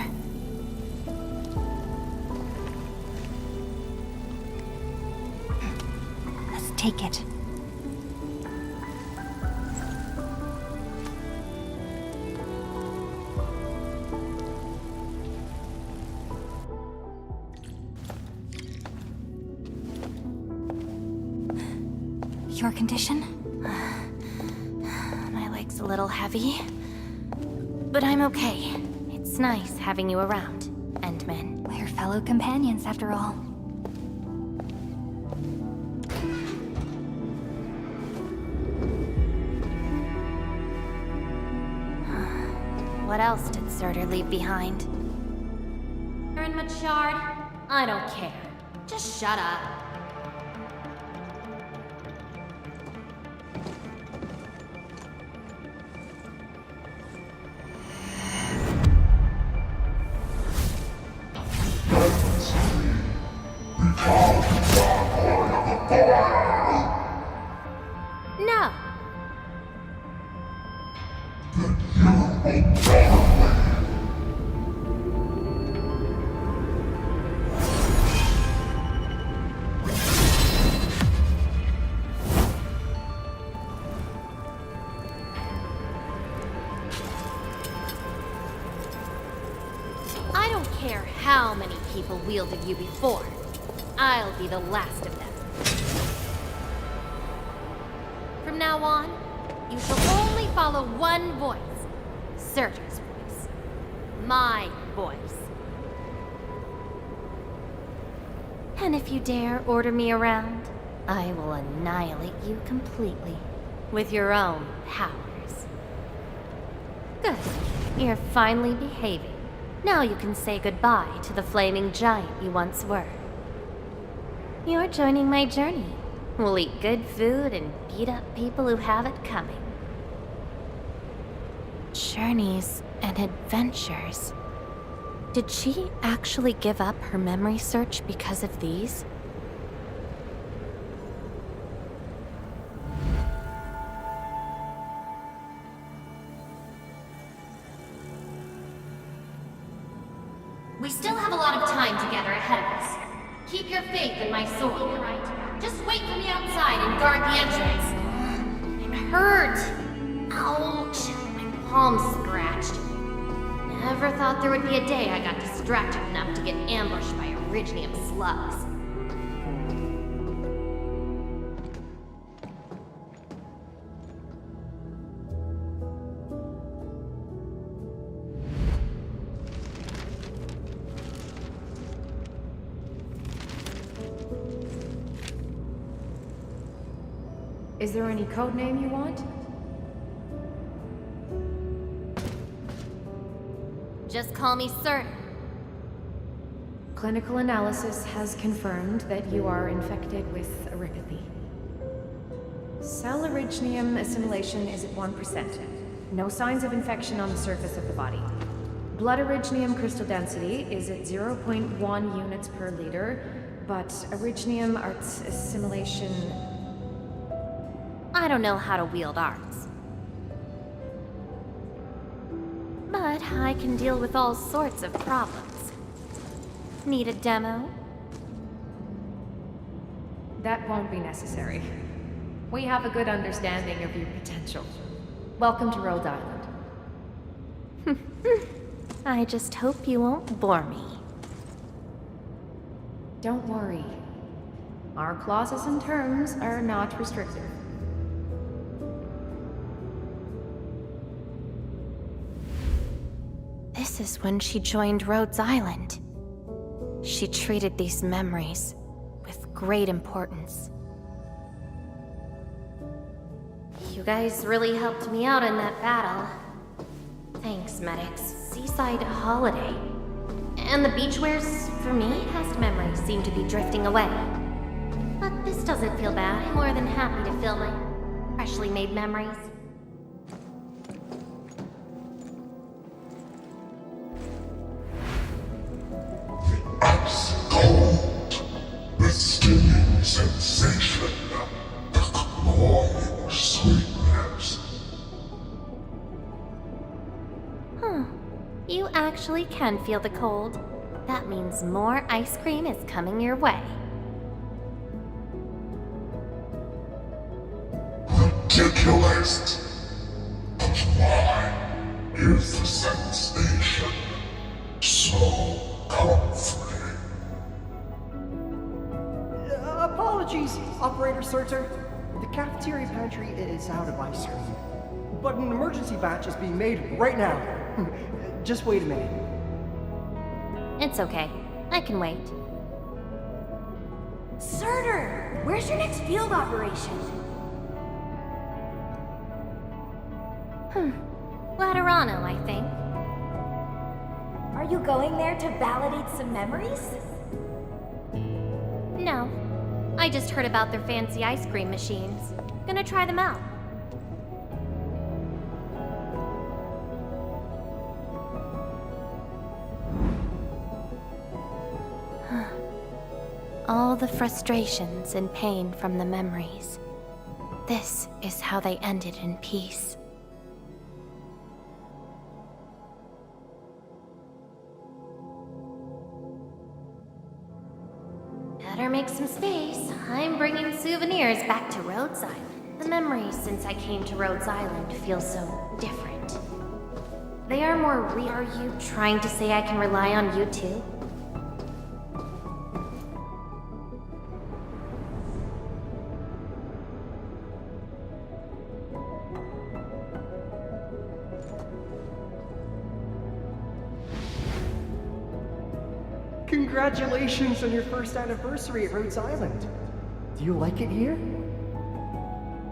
Let's take it. Your condition? My leg's a little heavy, but I'm okay. It's nice having you around, Endman. We're fellow companions, after all. What else did Surtur leave behind? Aaron Machard, I don't care. Just shut up. care how many people wielded you before. I'll be the last of them. From now on, you shall only follow one voice. Surtur's voice. My voice. And if you dare order me around, I will annihilate you completely. With your own powers. Good. You're finally behaving. Now you can say goodbye to the flaming giant you once were. You're joining my journey. We'll eat good food and beat up people who have it coming. Journeys and adventures. Did she actually give up her memory search because of these? We still have a lot of time together ahead of us. Keep your faith in my sword, all right? Just wait for me outside and guard the entrance. I'm hurt. Ouch. My palm's scratched. Never thought there would be a day I got distracted enough to get ambushed by Originium slugs. Is there any code name you want? Just call me Sir. Clinical analysis has confirmed that you are infected with erypathy. Cell originium assimilation is at 1%. No signs of infection on the surface of the body. Blood originium crystal density is at 0.1 units per liter, but originium arts assimilation... I don't know how to wield arts. But I can deal with all sorts of problems. Need a demo? That won't be necessary. We have a good understanding of your potential. Welcome to Rhode Island. I just hope you won't bore me. Don't worry. Our clauses and terms are not restrictive. This is when she joined Rhodes Island. She treated these memories with great importance. You guys really helped me out in that battle. Thanks, medics. Seaside holiday. And the beachwares, for me, past memories seem to be drifting away. But this doesn't feel bad. I'm more than happy to fill my freshly made memories. The stinging sensation, the cloying sweetness. Huh. You actually can feel the cold. That means more ice cream is coming your way. Ridiculous. But why is the sensation so comforting? Apologies, Operator Surtur. The cafeteria pantry is out of ice cream. But an emergency batch is being made right now. Just wait a minute. It's okay. I can wait. Surtur, where's your next field operation? Laterano, I think. Are you going there to validate some memories? No. I just heard about their fancy ice cream machines. Gonna try them out. All the frustrations and pain from the memories. This is how they ended in peace. Better make some space. I'm bringing souvenirs back to Rhodes Island. The memories since I came to Rhodes Island feel so different. They are more Are you trying to say I can rely on you too? Congratulations on your first anniversary at Rhodes Island. Do you like it here?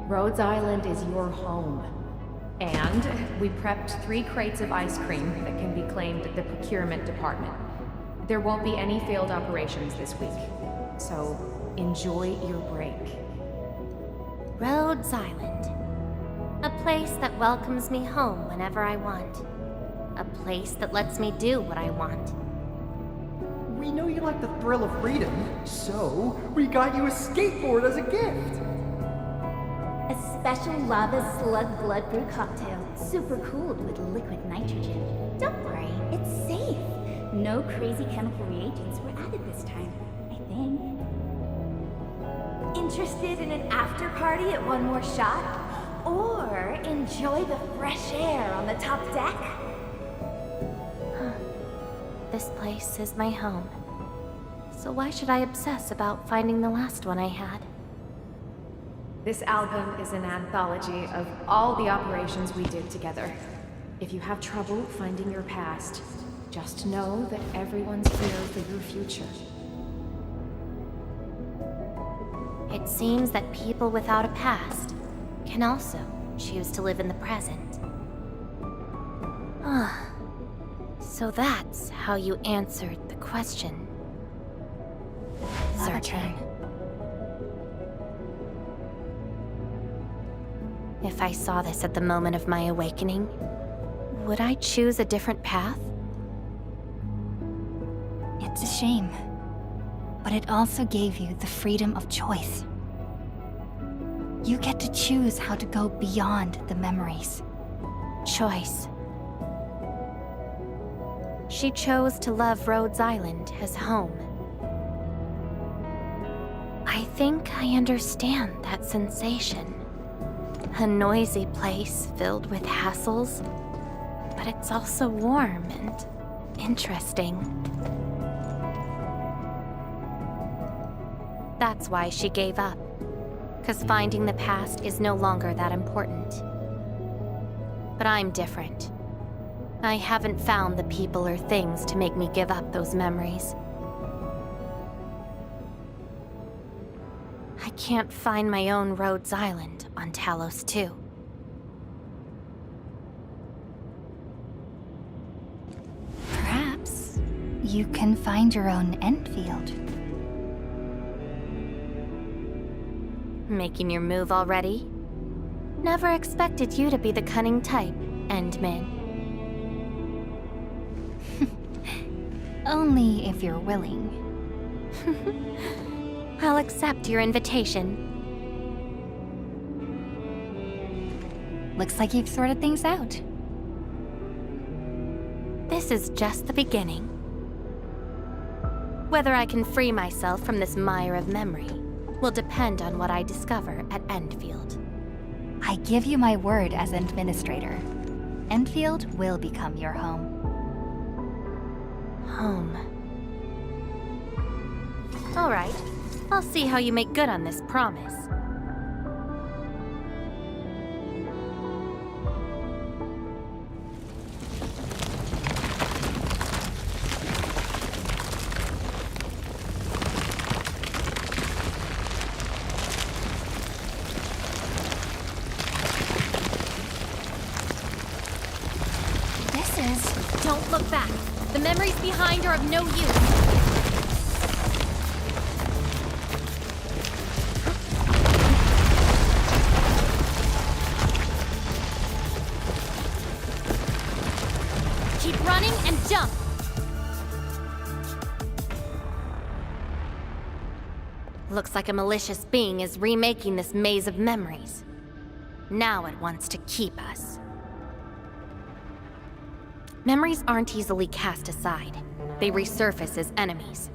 Rhodes Island is your home. And we prepped 3 crates of ice cream that can be claimed at the procurement department. There won't be any failed operations this week, so enjoy your break. Rhodes Island. A place that welcomes me home whenever I want. A place that lets me do what I want. We know you like the thrill of freedom, so we got you a skateboard as a gift. A special lava slug blood brew cocktail, super cooled with liquid nitrogen. Don't worry, it's safe. No crazy chemical reagents were added this time, I think. Interested in an after party at One More Shot? Or enjoy the fresh air on the top deck? This place is my home. So why should I obsess about finding the last one I had? This album is an anthology of all the operations we did together. If you have trouble finding your past, just know that everyone's here for your future. It seems that people without a past can also choose to live in the present. So that's how you answered the question, Searcher. If I saw this at the moment of my awakening, would I choose a different path? It's a shame, but it also gave you the freedom of choice. You get to choose how to go beyond the memories. Choice. She chose to love Rhodes Island as home. I think I understand that sensation. A noisy place filled with hassles, but it's also warm and interesting. That's why she gave up, 'cause finding the past is no longer that important. But I'm different. I haven't found the people or things to make me give up those memories. I can't find my own Rhodes Island on Talos 2. Perhaps you can find your own Endfield. Making your move already? Never expected you to be the cunning type, Endmin. Only if you're willing. I'll accept your invitation. Looks like you've sorted things out. This is just the beginning. Whether I can free myself from this mire of memory will depend on what I discover at Endfield. I give you my word as administrator. Endfield will become your home. Home. All right. I'll see how you make good on this promise. Don't look back. The memories behind are of no use. Keep running and jump. Looks like a malicious being is remaking this maze of memories. Now it wants to keep us. Memories aren't easily cast aside. They resurface as enemies.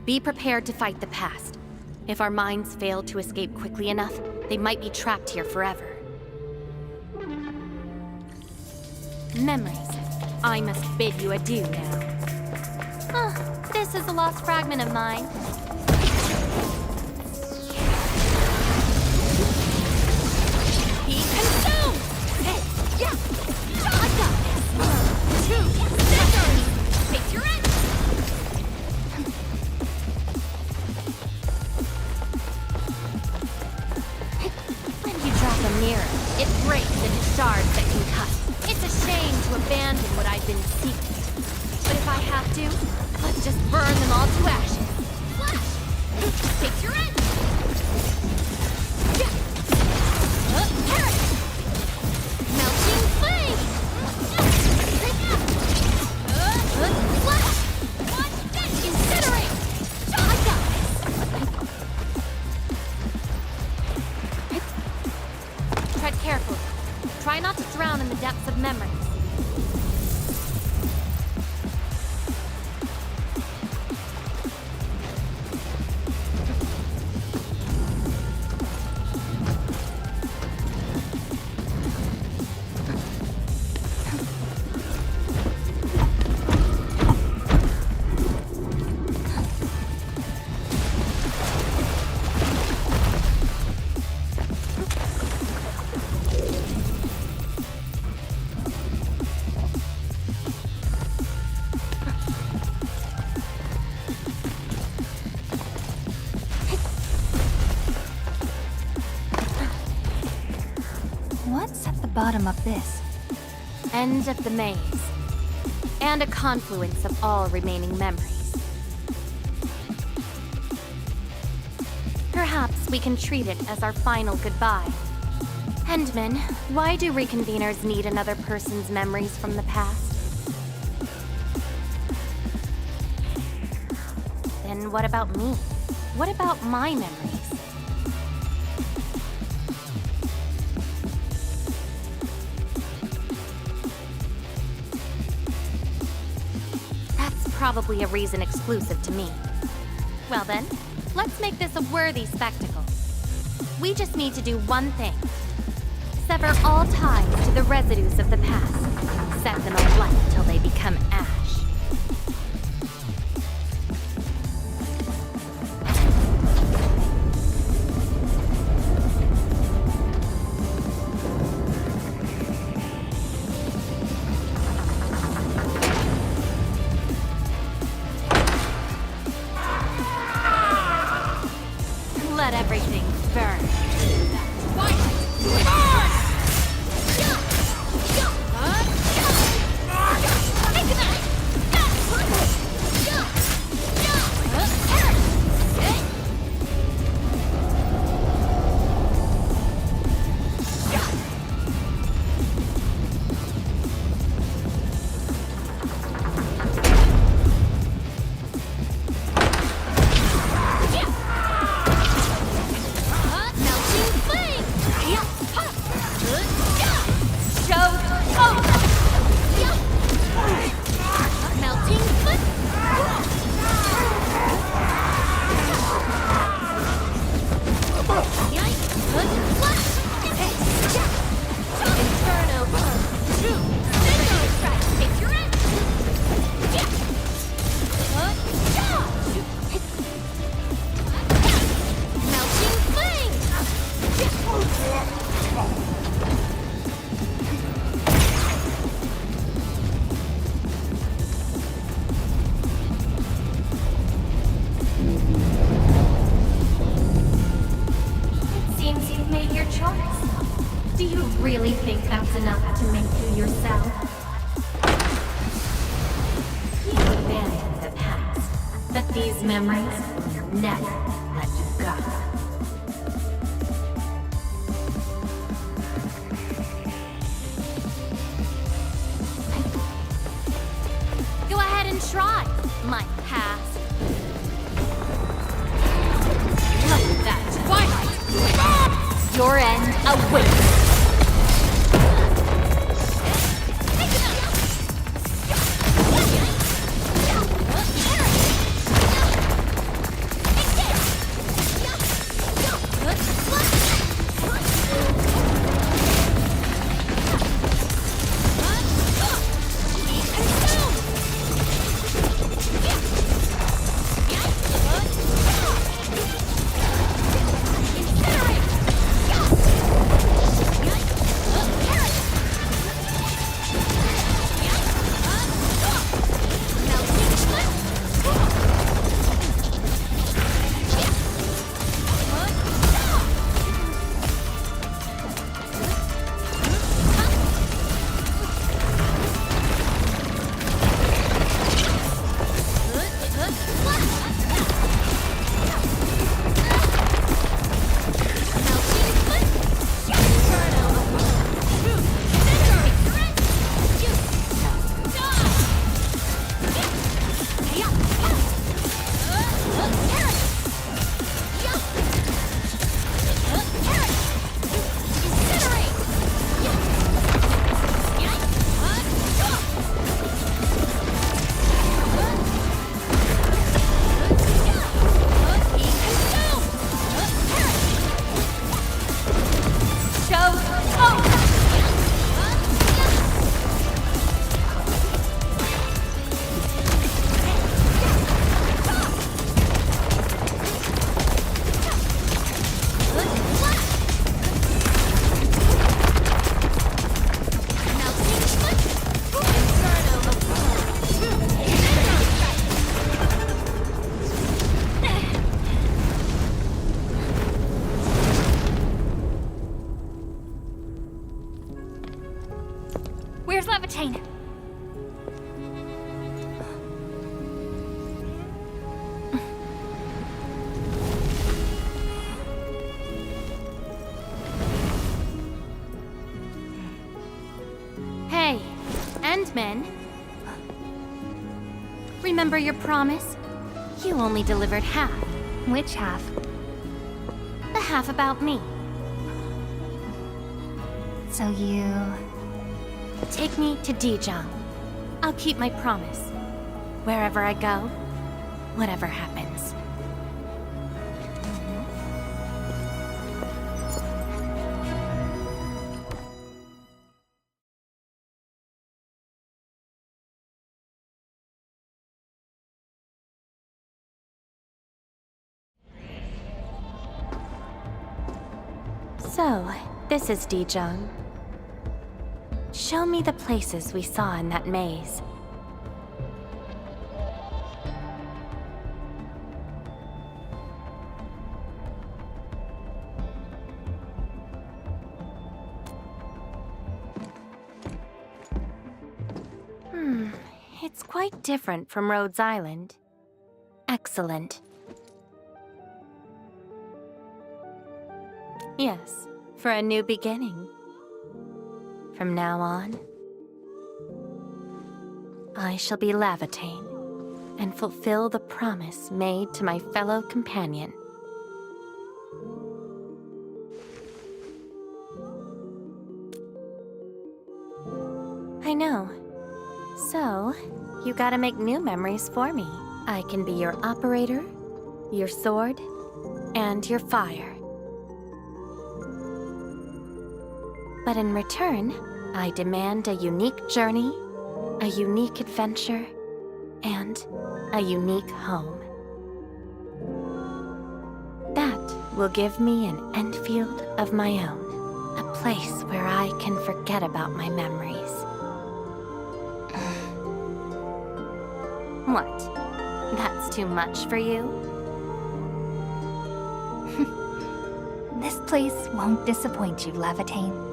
Be prepared to fight the past. If our minds fail to escape quickly enough, they might be trapped here forever. Memories I must bid you adieu now. This is a lost fragment of mine. Be consumed! Hey, yeah! I got this! 2 scissors! Take your end! When you drop a mirror, it breaks into shards that can cut. It's a shame to abandon what I've been seeking. But if I have to, let's just burn them all to ashes. Flash! Take your end! Carrot! Melting flame! Flash! Incinerate! I got this! Tread carefully. Try not to drown in the depths of memories. What's at the bottom of this? End of the maze. And a confluence of all remaining memories. Perhaps we can treat it as our final goodbye. Endman, why do reconveners need another person's memories from the past? Then what about me? What about my memories? Probably a reason exclusive to me. Well then, let's make this a worthy spectacle. We just need to do one thing. Sever all ties to the residues of the past. Set them alight till they become ash. Let everything burn. Do you really think that's enough to make you yourself? You abandoned the past, but these memories will never let you go. Go ahead and try, my past. Let that twilight! Your end awaits! Remember your promise? You only delivered half. Which half? The half about me. So you... Take me to Dijon. I'll keep my promise. Wherever I go, whatever happens. So, this is Dijon. Show me the places we saw in that maze. It's quite different from Rhodes Island. Excellent. Yes, for a new beginning. From now on, I shall be Lavatane and fulfill the promise made to my fellow companion. I know. So, you gotta make new memories for me. I can be your operator, your sword, and your fire. But in return, I demand a unique journey, a unique adventure, and a unique home. That will give me an Endfield of my own, a place where I can forget about my memories. What? That's too much for you? This place won't disappoint you, Lavatane.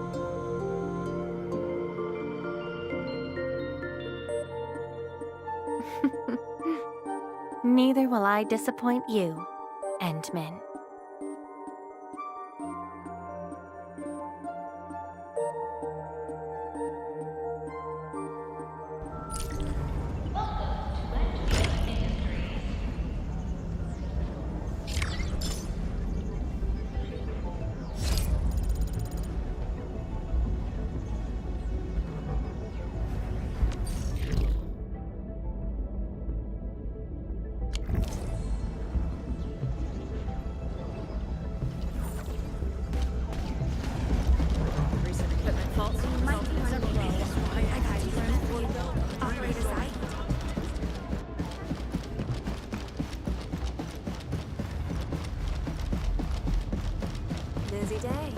Neither will I disappoint you, Endman. Busy day.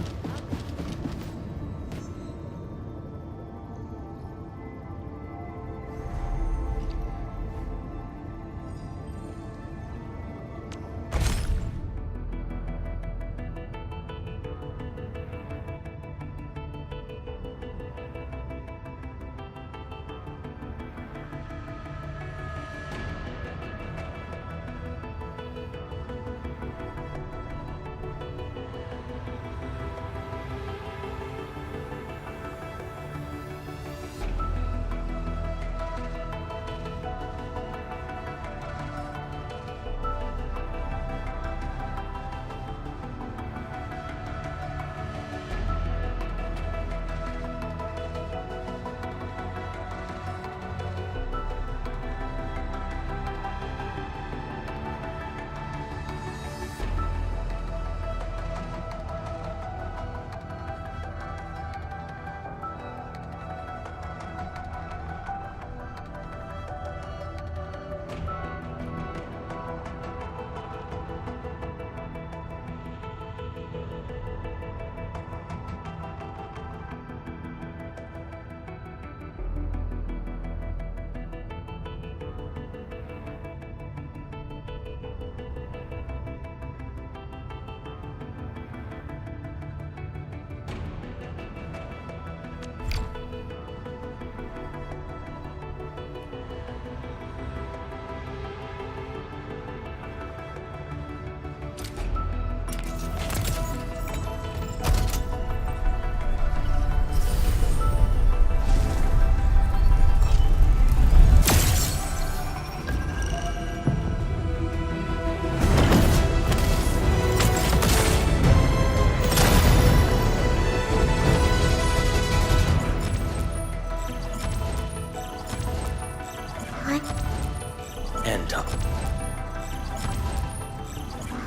End up.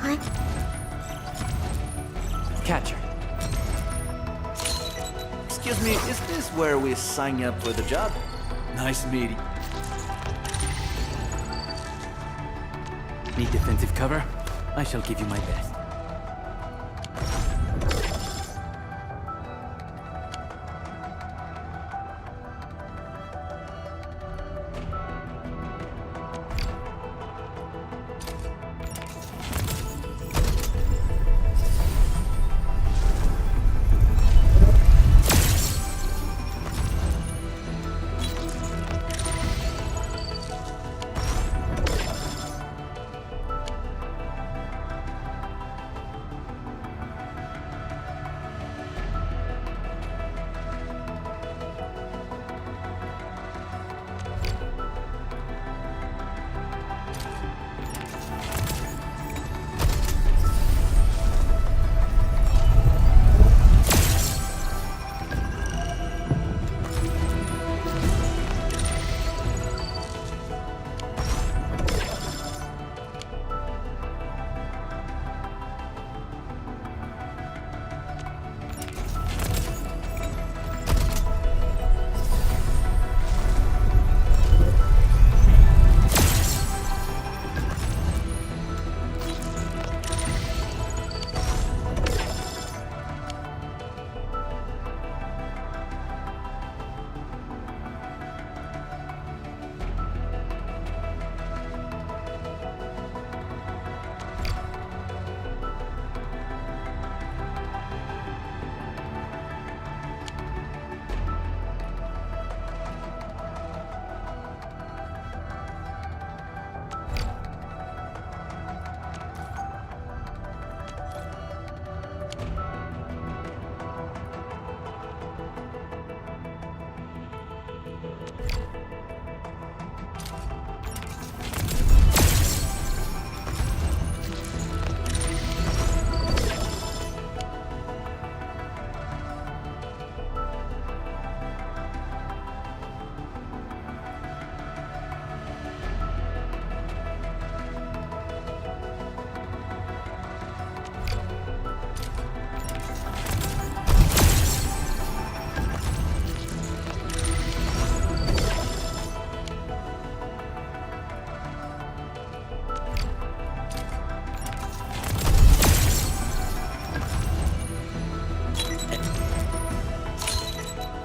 What? Catcher. Excuse me, is this where we sign up for the job? Nice meeting. Need defensive cover? I shall give you my best.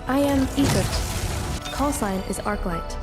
I am Ether. Call sign is Arknight.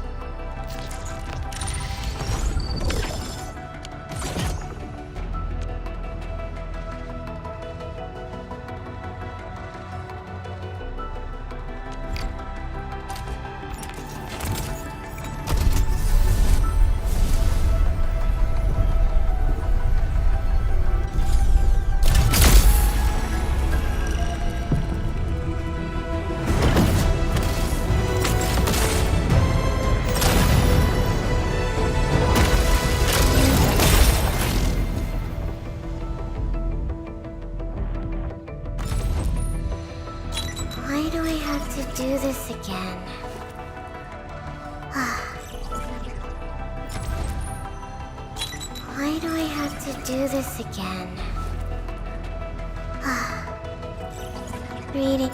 Why do I have to do this again? Why do I have to do this again? Reading.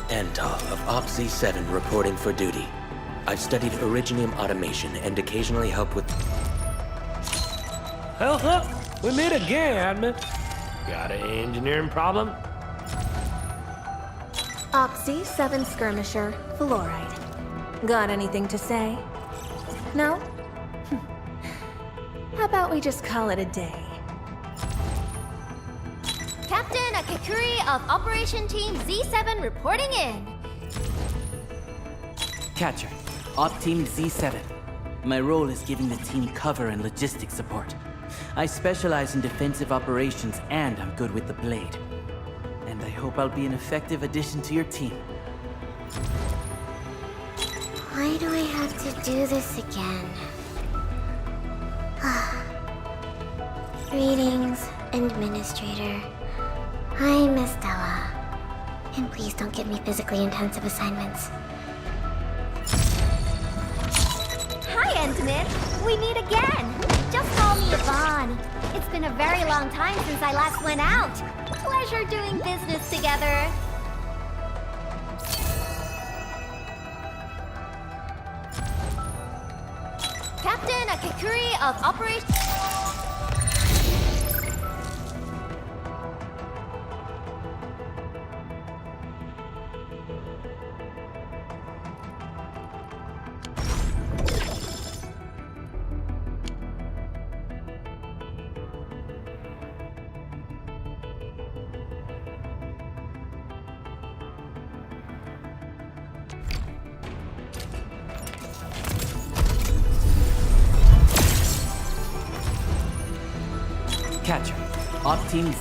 Antal of Op Z7 reporting for duty. I've studied Originium automation and occasionally help with... Well, we meet again. Got an engineering problem? Op Z7 skirmisher, Fluoride. Got anything to say? No? How about we just call it a day? Captain Akakuri of Operation Team Z7 reporting in. Catcher, Op Team Z7. My role is giving the team cover and logistics support. I specialize in defensive operations and I'm good with the blade. And I hope I'll be an effective addition to your team. Why do I have to do this again? Greetings, Administrator. I'm Estella. And please don't give me physically intensive assignments. Hi, Antonin. We meet again! Just call me Yvonne. It's been a very long time since I last went out. Pleasure doing business together. Captain Akikuri of Operation... Catcher. Op team.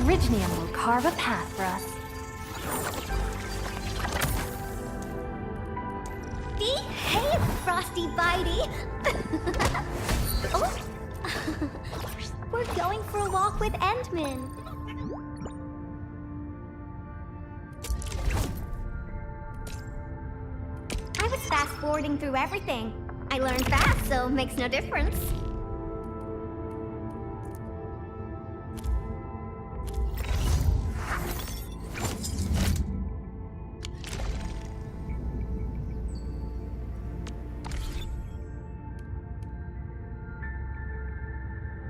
Originium will carve a path for us. Behave, Frosty Bitey! Oh! We're going for a walk with Endman. I was fast-forwarding through everything. I learned fast, so makes no difference.